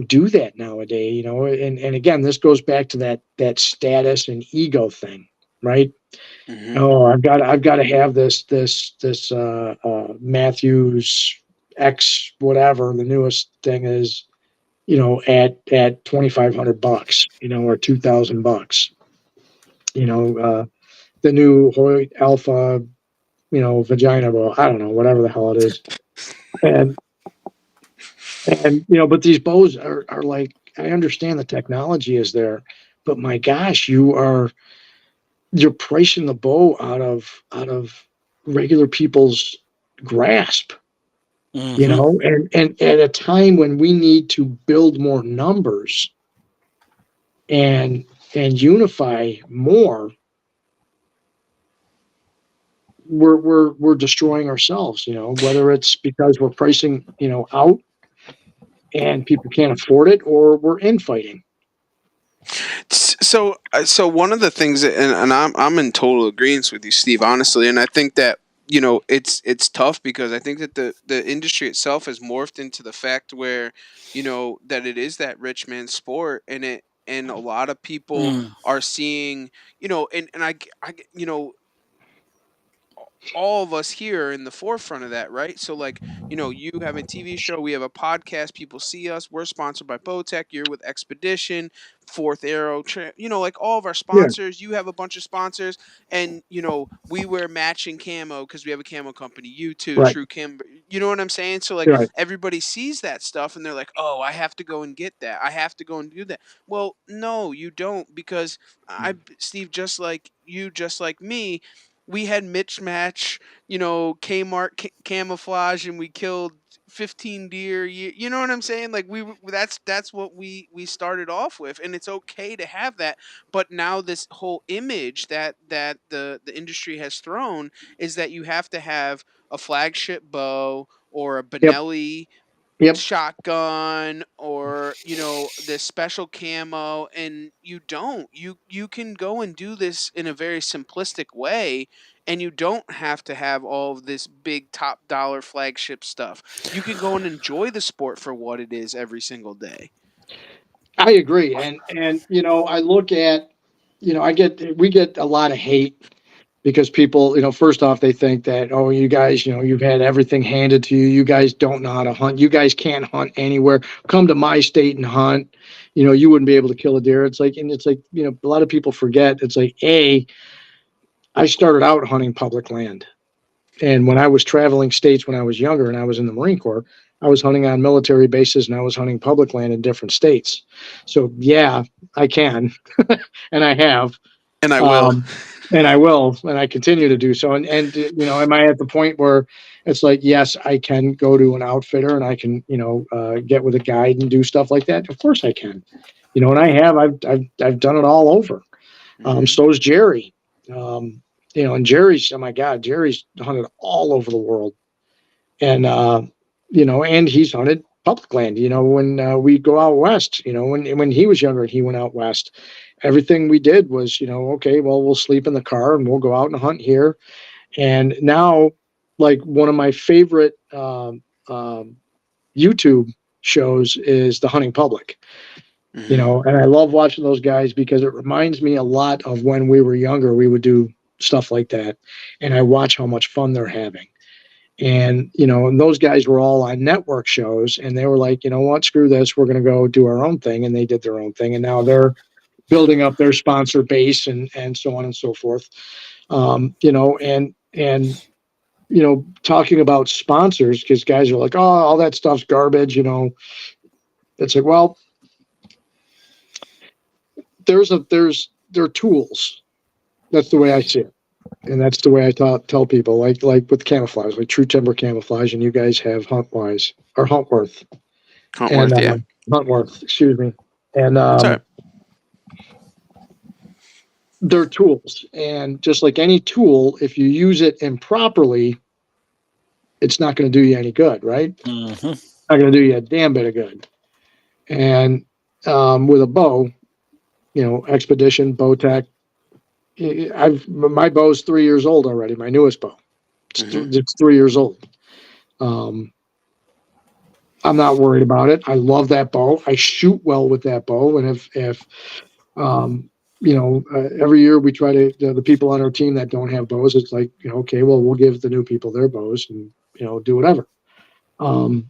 do that nowadays, and again, this goes back to that status and ego thing, right? Oh, I've got to have this Matthews X whatever the newest thing is, at $2,500, or $2,000. The new Hoyt Alpha, vagina bow. I don't know, whatever the hell it is. And but these bows are like, I understand the technology is there, but my gosh, you're pricing the bow out of regular people's grasp, Mm-hmm. and at a time when we need to build more numbers and unify more, we're destroying ourselves, whether it's because we're pricing, out and people can't afford it, or we're infighting. So one of the things and I'm in total agreement with you, Steve, honestly, and I think that it's tough because I think that the industry itself has morphed into the fact where that it is that rich man sport, and a lot of people Mm. are seeing, and all of us here are in the forefront of that, right? So, like, you have a TV show, we have a podcast, people see us. We're sponsored by Bowtech. You're with Expedition, Fourth Arrow, like all of our Yeah, sponsors. You have a bunch of sponsors, and we wear matching camo because we have a camo company. You too, right, True Kim. You know what I'm saying? So, like, right. everybody sees that stuff, and they're like, "Oh, I have to go and get that. I have to go and do that." Well, no, you don't, because Steve, just like you, just like me, we had Mitch match, Kmart camouflage, and we killed 15 deer. You know what I'm saying? Like, that's what we started off with, and it's okay to have that. But now this whole image that the industry has thrown is that you have to have a flagship bow or a Yep, Benelli yep. shotgun, or this special camo, and you can go and do this in a very simplistic way, and you don't have to have all of this big top dollar flagship stuff. You can go and enjoy the sport for what it is every single day. I agree, and I look at, we get a lot of hate because people, first off, they think that, oh, you guys, you've had everything handed to you. You guys don't know how to hunt. You guys can't hunt anywhere. Come to my state and hunt. You wouldn't be able to kill a deer. It's like, a lot of people forget. It's like, I started out hunting public land. And when I was traveling states when I was younger and I was in the Marine Corps, I was hunting on military bases and I was hunting public land in different states. So yeah, I can, and I have, And I will. um, and I will, and I continue to do so. And am I at the point where it's like, yes, I can go to an outfitter and I can, get with a guide and do stuff like that? Of course I can. And I have. I've done it all over. Hmm. So is Jerry. Um, and Jerry's, oh my God, Jerry's hunted all over the world. And, and he's hunted public land. When we go out west, when he was younger and he went out west, everything we did was, okay, well, we'll sleep in the car and we'll go out and hunt here. And now, like, one of my favorite YouTube shows is The Hunting Public. Hmm. And I love watching those guys because it reminds me a lot of when we were younger. We would do stuff like that, and I watch how much fun they're having. And those guys were all on network shows, and they were like, you know what, screw this, we're going to go do our own thing, and they did their own thing, and now they're building up their sponsor base and so on and so forth. And talking about sponsors, because guys are like, oh, all that stuff's garbage. It's like, well, there are tools. That's the way I see it. And that's the way I tell people, like with camouflage, like True Timber Camouflage, and you guys have Huntwise or Huntworth and Huntworth, yeah. Huntworth, excuse me. And Sorry. they're tools, and just like any tool, if you use it improperly, it's not going to do you any good, right? Mm-hmm. Not going to do you a damn bit of good. And with a bow, Expedition, Bowtech, my bow's 3 years old already. My newest bow, Hmm. it's 3 years old. Um, I'm not worried about it. I love that bow. I shoot well with that bow. And if um, every year we try to, the people on our team that don't have bows, it's like, okay, well, we'll give the new people their bows and, do whatever. um,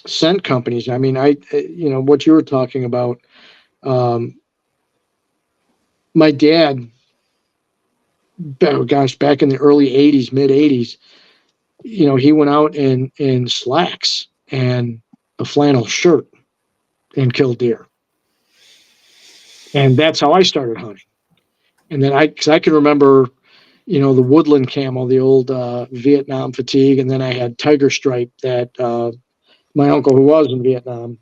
scent companies. I mean, what you were talking about. Um, my dad, oh gosh, back in the early '80s, mid '80s, he went out in slacks and a flannel shirt and killed deer, and that's how I started hunting. And then because I can remember, the woodland camel, the old Vietnam fatigue, and then I had tiger stripe that my uncle, who was in Vietnam,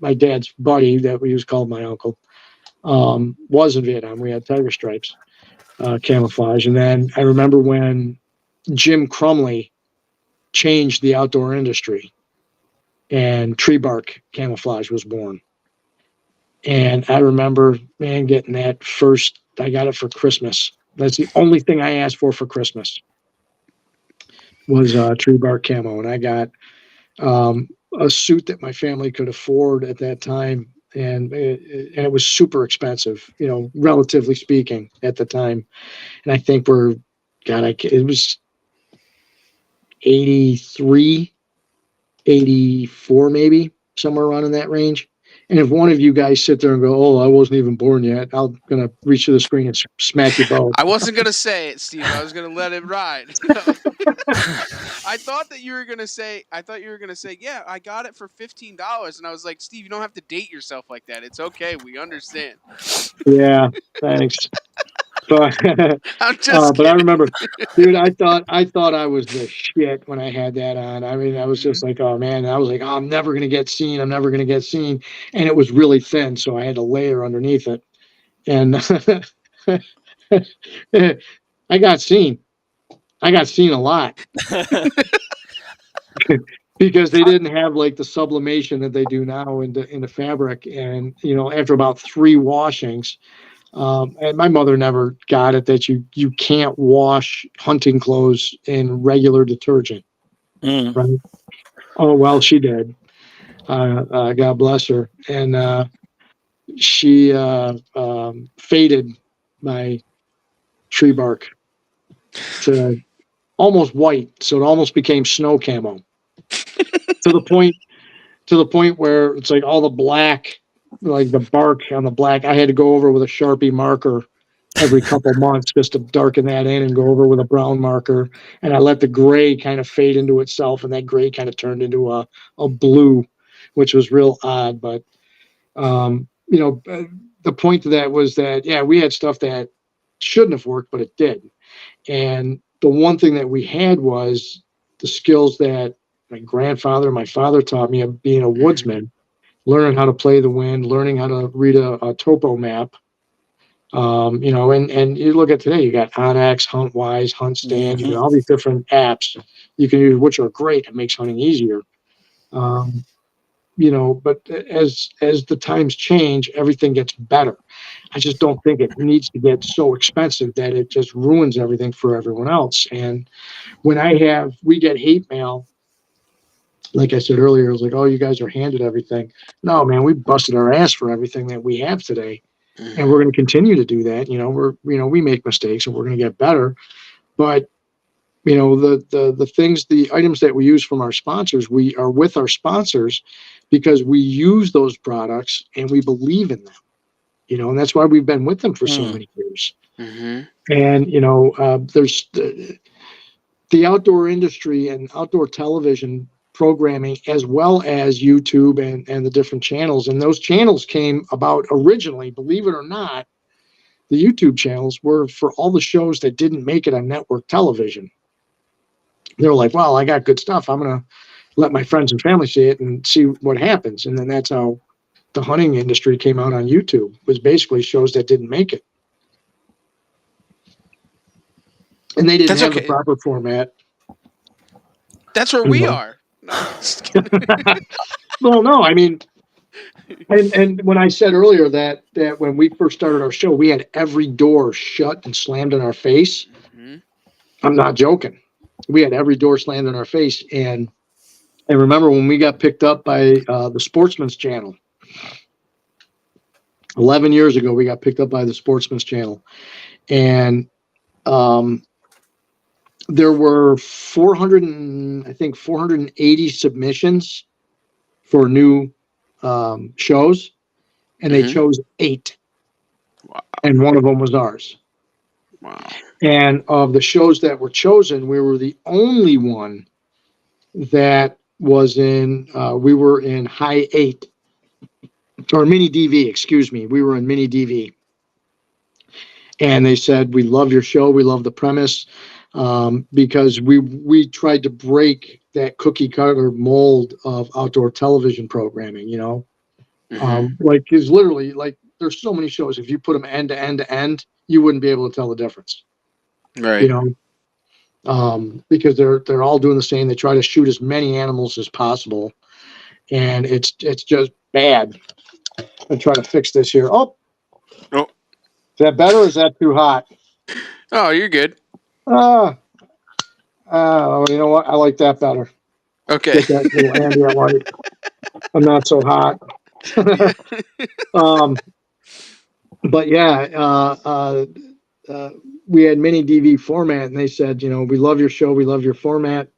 my dad's buddy that we was called my uncle, was in Vietnam. We had tiger stripes camouflage, and then I remember when Jim Crumley changed the outdoor industry, and tree bark camouflage was born. And I remember, man, getting that first. I got it for Christmas. That's the only thing I asked for Christmas was tree bark camo, and I got a suit that my family could afford at that time, and it was super expensive, relatively speaking at the time. And I think it was 83, 84, maybe somewhere around in that range. And if one of you guys sit there and go, "Oh, I wasn't even born yet," I'm gonna reach to the screen and smack you both. I wasn't gonna say it, Steve. I was gonna let it ride. I thought you were gonna say, yeah, I got it for $15, and I was like, Steve, you don't have to date yourself like that. It's okay. We understand. Yeah, thanks. But I'm just but I kidding. remember, dude, I thought I was the shit when I had that on. I mean, I was Mhm. just like, oh man, and I was like, oh, I'm never gonna get seen. I'm never gonna get seen, and it was really thin, so I had a layer underneath it, and I got seen. I got seen a lot because they didn't have like the sublimation that they do now in the fabric, and after about 3 washings. And my mother never got it that you can't wash hunting clothes in regular detergent, Mm. right? Oh well, she did. God bless her, and she faded my tree bark to almost white, so it almost became snow camo to the point where it's like all the black, like the bark on the black. I had to go over with a Sharpie marker every couple months just to darken that in and go over with a brown marker. And I let the gray kind of fade into itself, and that gray kind of turned into a blue, which was real odd. But, the point of that was that, yeah, we had stuff that shouldn't have worked, but it did. And the one thing that we had was the skills that my grandfather and my father taught me of being a Mhm. woodsman, learning how to play the wind, learning how to read a topo map. And you look at today, you got Onyx, HuntWise, HuntStand, you got Mhm. all these different apps you can use, which are great. It makes hunting easier. Um, but as the times change, everything gets better. I just don't think it needs to get so expensive that it just ruins everything for everyone else. And when we get hate mail, like I said earlier, it was like, oh, you guys are handed everything. No, man, we busted our ass for everything that we have today. And we're Mhm. going to continue to do that. We make mistakes and we're going to get better. But, the things, the items that we use from our sponsors, we are with our sponsors because we use those products and we believe in them, and that's why we've been with them for so Mm. many years. Mhm. And, there's the outdoor industry and outdoor television programming, as well as YouTube and the different channels. And those channels came about originally, believe it or not, the YouTube channels were for all the shows that didn't make it on network television. They were like, well, I got good stuff. I'm going to let my friends and family see it and see what happens. And then that's how the hunting industry came out on YouTube, was basically shows that didn't make it. And they didn't That's have the okay. proper format. That's where You we know. are. No, I'm just kidding. Well, no, I mean, and when I said earlier that when we first started our show, we had every door shut and slammed in our face. Mhm. I'm not joking. We had every door slammed in our face. And I remember when we got picked up by the Sportsman's Channel 11 years ago. We got picked up by the Sportsman's Channel, and there were 400 and I think 480 submissions for new shows, and they Hmm. chose 8, Wow. and one of them was ours. Wow. And of the shows that were chosen, we were the only one that was in. We were in high 8 or mini DV. Excuse me, we were in mini DV, and they said we love your show, we love the premise, because we tried to break that cookie cutter mold of outdoor television programming. Hmm. Like is literally like there's so many shows. If you put them end to end to end, you wouldn't be able to tell the difference. You Right. know, because they're all doing the same. They try to shoot as many animals as possible, and it's just bad. I'm trying to fix this here. Oh, Oh. is that better or is that too hot? Oh, you're good. Ah, you know what? I like that better. Okay. Get that little ambient light. I'm not so hot. Yeah. um, but yeah, uh, we had mini DV format, and they said, we love your show, we love your format,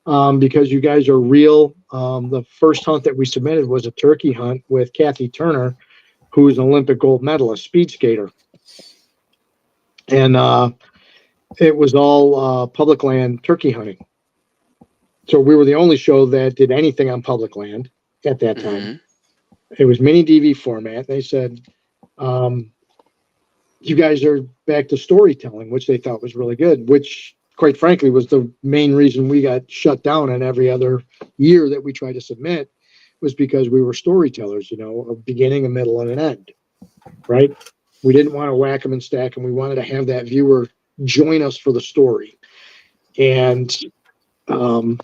because you guys are real. The first hunt that we submitted was a turkey hunt with Kathy Turner, who is an Olympic gold medalist, speed skater, and it was all public land turkey hunting. So we were the only show that did anything on public land at that time. Hmm. It was mini DV format. They said, um, you guys are back to storytelling, which they thought was really good, which quite frankly was the main reason we got shut down on every other year that we tried to submit, was because we were storytellers, a beginning, a middle, and an end, right? We didn't want to whack them and stack them. We wanted to have that viewer join us for the story. And um,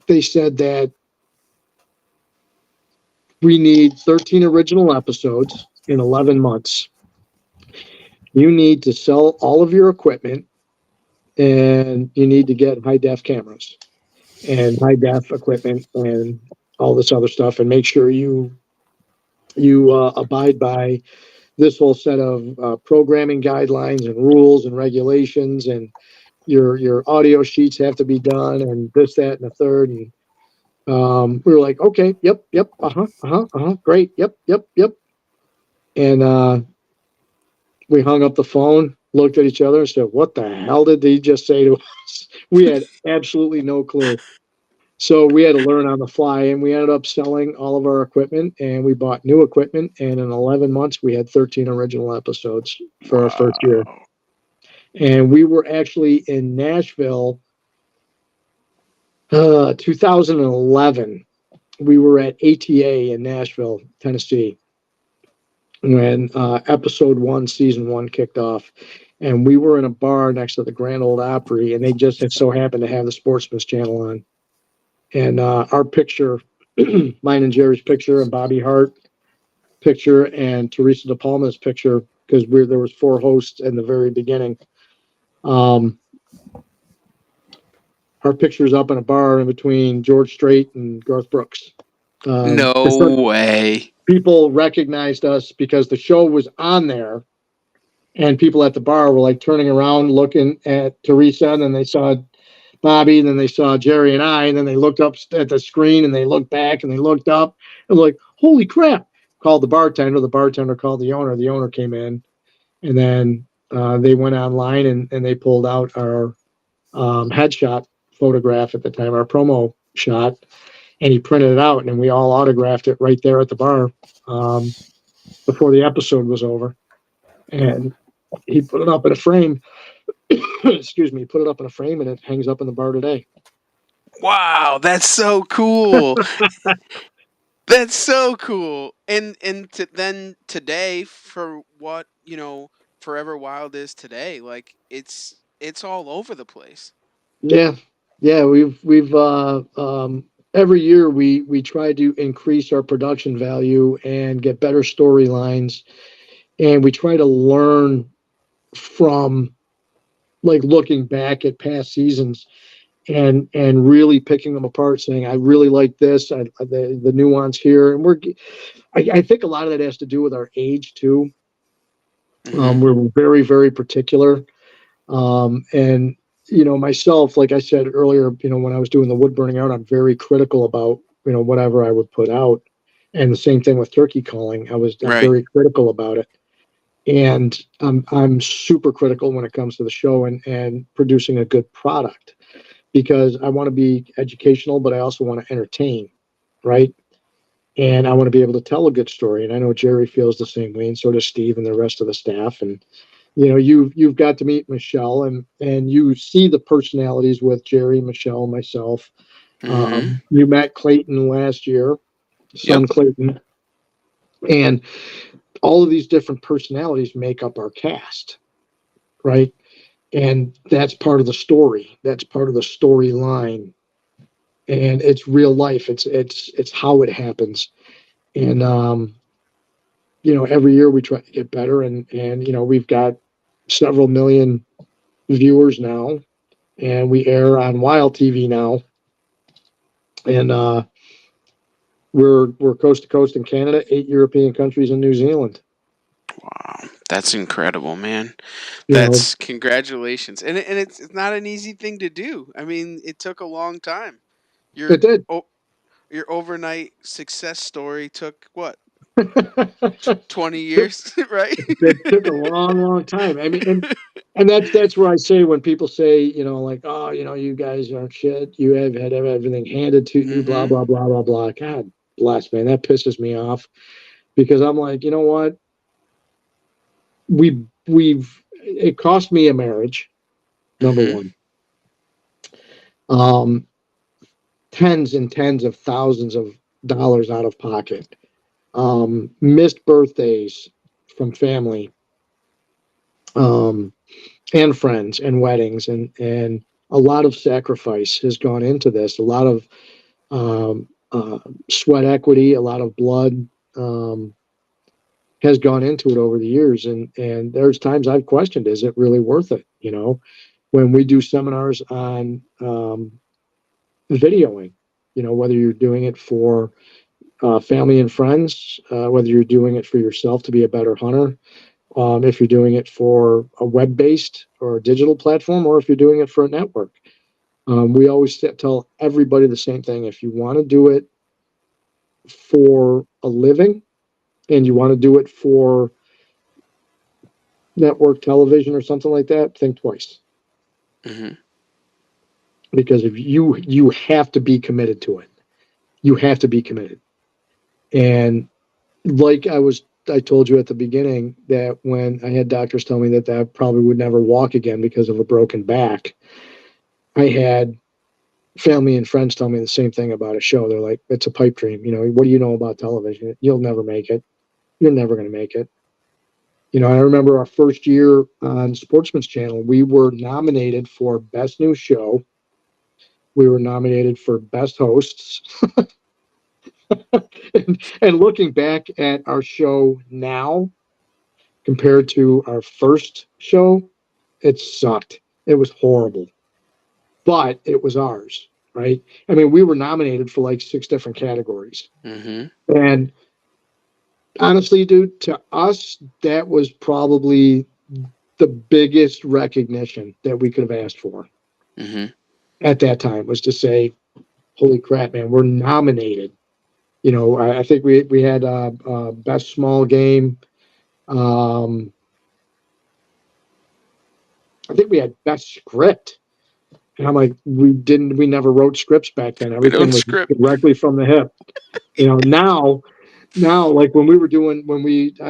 they said that we need 13 original episodes in 11 months. You need to sell all of your equipment, and you need to get high def cameras and high def equipment and all this other stuff, and make sure you abide by this whole set of programming guidelines and rules and regulations, and your audio sheets have to be done, and this, that, and the third. And we were like, okay, yep, great, yep. And we hung up the phone, looked at each other, and said, what the hell did he just say to us? We had absolutely no clue. So we had to learn on the fly, and we ended up selling all of our equipment, and we bought new equipment. And in 11 months, we had 13 original episodes for our first year. Wow. And we were actually in Nashville, 2011. We were at ATA in Nashville, Tennessee, when episode 1, season 1 kicked off. And we were in a bar next to the Grand Ole Opry, and they just so happened to have the Sportsman's Channel on. And our picture, mine and Jerry's picture, and Bobby Hart picture, and Teresa De Palma's picture, because there was 4 hosts in the very beginning. Our picture's up in a bar in between George Strait and Garth Brooks. No way. People recognized us because the show was on there, and people at the bar were like turning around, looking at Teresa, and then they saw Bobby, and then they saw Jerry and I, and then they looked up at the screen, and they looked back, and they looked up, and like, holy crap! Called the bartender. The bartender called the owner. The owner came in, and then they went online, and they pulled out our headshot photograph at the time, our promo shot, and he printed it out, and we all autographed it right there at the bar before the episode was over. And he put it up in a frame. Excuse me, put it up in a frame, and it hangs up in the bar today. Wow, that's so cool. That's so cool. And then today, for what, Forever Wild is today, like it's all over the place. Yeah, yeah. We've every year we try to increase our production value and get better storylines, and we try to learn from, like, looking back at past seasons, and really picking them apart, saying, I really like this, the nuance here. And I think a lot of that has to do with our age too. Hmm. We're very, very particular. And myself, like I said earlier, when I was doing the wood burning out, I'm very critical about whatever I would put out, and the same thing with turkey calling. I'm Right. very critical about it, and I'm super critical when it comes to the show and producing a good product, because I want to be educational, but I also want to entertain, right? And I want to be able to tell a good story. And I know Jerry feels the same way, and so does Steve and the rest of the staff. And you've got to meet Michelle, and you see the personalities with Jerry, Michelle, myself. Mm-hmm. You met Clayton last year, Yep. son Clayton, and all of these different personalities make up our cast, right? And that's part of the story. That's part of the storyline, and it's real life. It's how it happens. And every year we try to get better, and we've got several million viewers now, and we air on Wild TV now, and we're coast to coast in Canada, 8 European countries, and New Zealand. Wow, that's incredible, man. You know, That's congratulations, and it's not an easy thing to do. I mean, it took a long time. Your it did. oh, your overnight success story took what, it 20 years, right? took a long, long time. I mean, and that's where I say, when people say, like, oh, you guys aren't shit. You have everything handed to you, blah Mm-hmm. blah blah blah blah. God bless, man. That pisses me off, because I'm like, you know what? We've it cost me a marriage, number Mm-hmm. one. Um, Tens and tens of thousands of dollars out of pocket. Missed birthdays from family, um, and friends, and weddings, and a lot of sacrifice has gone into this. A lot of sweat equity, a lot of blood, um, has gone into it over the years, and there's times I've questioned, is it really worth it? When we do seminars on videoing, whether you're doing it for family and friends, whether you're doing it for yourself to be a better hunter, if you're doing it for a web-based or a digital platform, or if you're doing it for a network. We always tell everybody the same thing. If you want to do it for a living, and you want to do it for network television or something like that, think twice, Mm-hmm. because if you have to be committed to it. You have to be committed. And like I told you at the beginning, that when I had doctors tell me that I probably would never walk again because of a broken back, I had family and friends tell me the same thing about a show. They're like, it's a pipe dream. What do you know about television? You'll never make it. You're never going to make it. I remember our first year on Sportsman's Channel, we were nominated for Best New Show. We were nominated for Best Hosts. And looking back at our show now compared to our first show, it sucked. It was horrible, but it was ours, right? I mean, we were nominated for like 6 different categories. Mm-hmm. And honestly, dude, to us, that was probably the biggest recognition that we could have asked for Mm-hmm. at that time, was to say, holy crap, man, we're nominated. I think we had best small game. Um, I think we had best script. And I'm like, we never wrote scripts back then. We don't Everything was script. directly from the hip. Now, like when I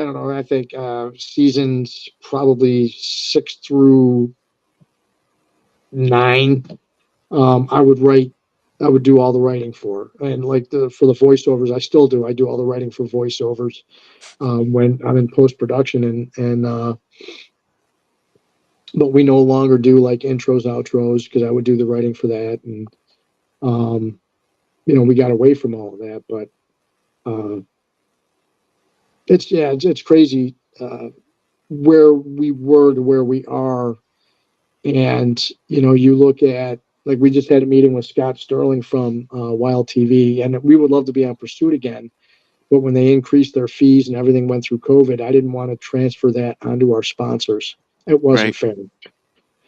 don't know, I think seasons probably 6 through 9, I would do all the writing and like for the voiceovers, I still do. I do all the writing for voiceovers when I'm in post production, and but we no longer do like intros, outros, because I would do the writing for that, and um, we got away from all of that. But uh, it's crazy where we were to where we are. And you look at, like, we just had a meeting with Scott Sterling from Wild TV, and we would love to be on Pursuit again. But when they increased their fees and everything went through COVID, I didn't want to transfer that onto our sponsors. It wasn't Right.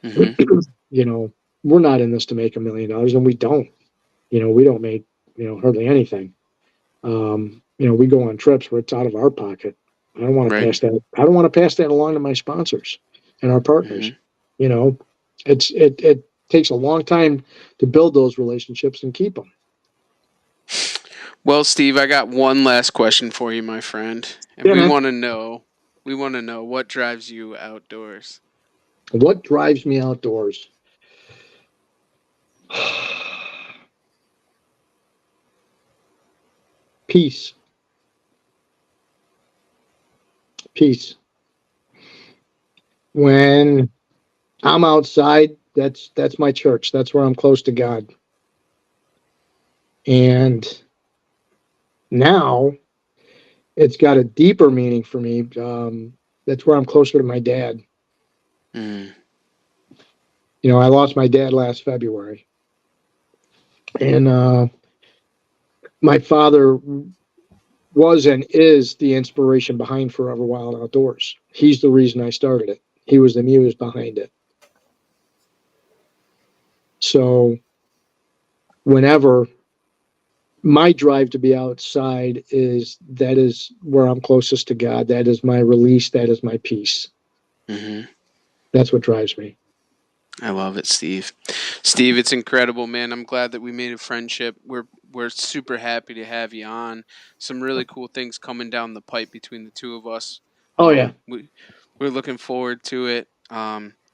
fair. Mm-hmm. You know, we're not in this to make $1 million, and we don't. We don't make hardly anything. We go on trips where it's out of our pocket. I don't want to Right. pass that. I don't want to pass that along to my sponsors and our partners. Mm-hmm. You know, it takes a long time to build those relationships and keep them. Well, Steve, I got one last question for you, my friend, and Yeah, we man. want to know. We want to know what drives you outdoors. What drives me outdoors? Peace. Peace. When I'm outside, that's my church. That's where I'm close to God. And now it's got a deeper meaning for me. That's where I'm closer to my dad. Mm. I lost my dad last February, and my father was and is the inspiration behind Forever Wild Outdoors. He's the reason I started it. He was the muse behind it. So whenever my drive to be outside is where I'm closest to God. That is my release. That is my peace. Mm-hmm. That's what drives me. I love it, Steve. Steve, it's incredible, man. I'm glad that we made a friendship. We're super happy to have you on. Some really cool things coming down the pipe between the two of us. Oh yeah. We're looking forward to it.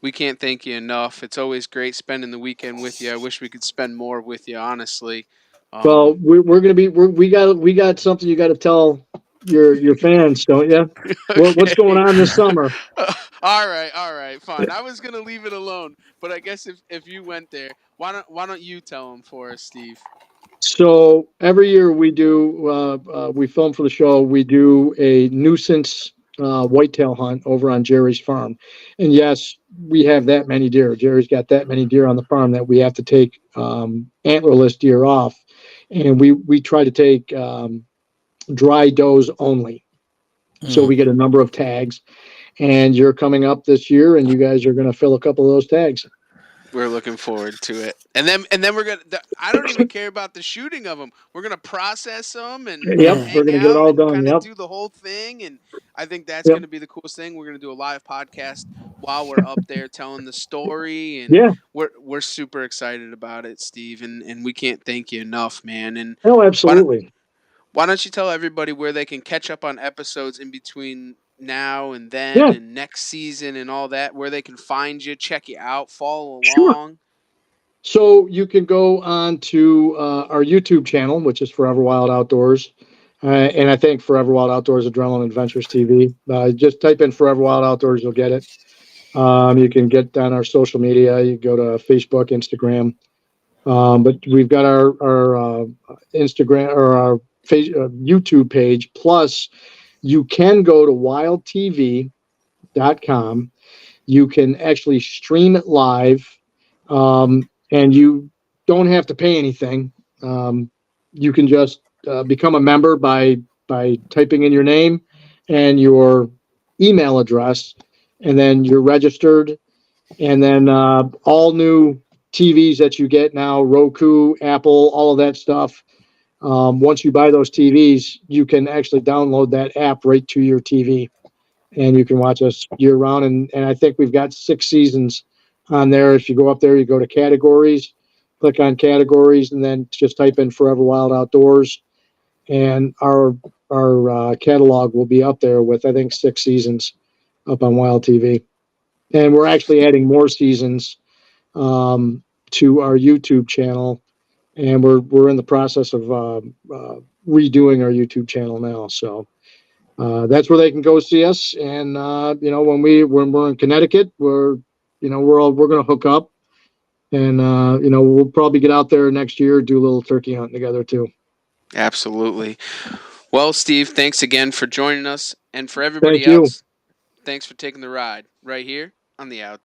We can't thank you enough. It's always great spending the weekend with you. I wish we could spend more with you, honestly. Well, Um, we're gonna be we got something you got to tell your fans, don't you? What's going okay. on this summer? All right, fine. I was gonna leave it alone, but I guess if you went there, why don't you tell them for us, Steve? So every year we film for the show. We do a nuisance whitetail hunt over on Jerry's farm, and yes, we have that many deer. Jerry's got that many deer on the farm that we have to take antlerless deer off, and we try to take dry does only. So Mm. we get a number of tags, and you're coming up this year, and you guys are going to fill a couple of those tags. We're looking forward to it, and then we're gonna. I don't even care about the shooting of them. We're gonna process them and Yep, we're hang going to get it out all and done. kind of Yep, do the whole thing. And I think that's yep, gonna be the coolest thing. We're gonna do a live podcast while we're up there telling the story, and yeah. we're super excited about it, Steve. And we can't thank you enough, man. And No, why don't absolutely. why don't you tell everybody where they can catch up on episodes in between now and then Yeah, and next season and all that, where they can find you, check you out, follow sure. along? So you can go on to our YouTube channel, which is Forever Wild Outdoors. And I think Forever Wild Outdoors Adrenaline Adventures TV. Just type in Forever Wild Outdoors, you'll get it. You can get on our social media. You go to Facebook, Instagram. But we've got our Instagram or our YouTube page. Plus, you can go to wildtv.com. You can actually stream it live, and you don't have to pay anything. You can just become a member by typing in your name and your email address, and then you're registered. And then all new TVs that you get now, Roku, Apple, all of that stuff. Once you buy those TVs, you can actually download that app right to your TV, and you can watch us year round. And I think we've got 6 seasons on there. If you go up there, you go to categories, click on categories, and then just type in Forever Wild Outdoors, and our catalog will be up there with I think 6 seasons up on Wild TV, and we're actually adding more seasons to our YouTube channel, and we're in the process of redoing our YouTube channel now. So that's where they can go see us. And when we're in Connecticut, we're going to hook up, and we'll probably get out there next year, do a little turkey hunting together too. Absolutely. Well, Steve, thanks again for joining us. And for Thank everybody you. else, thanks for taking the ride right here on the Out.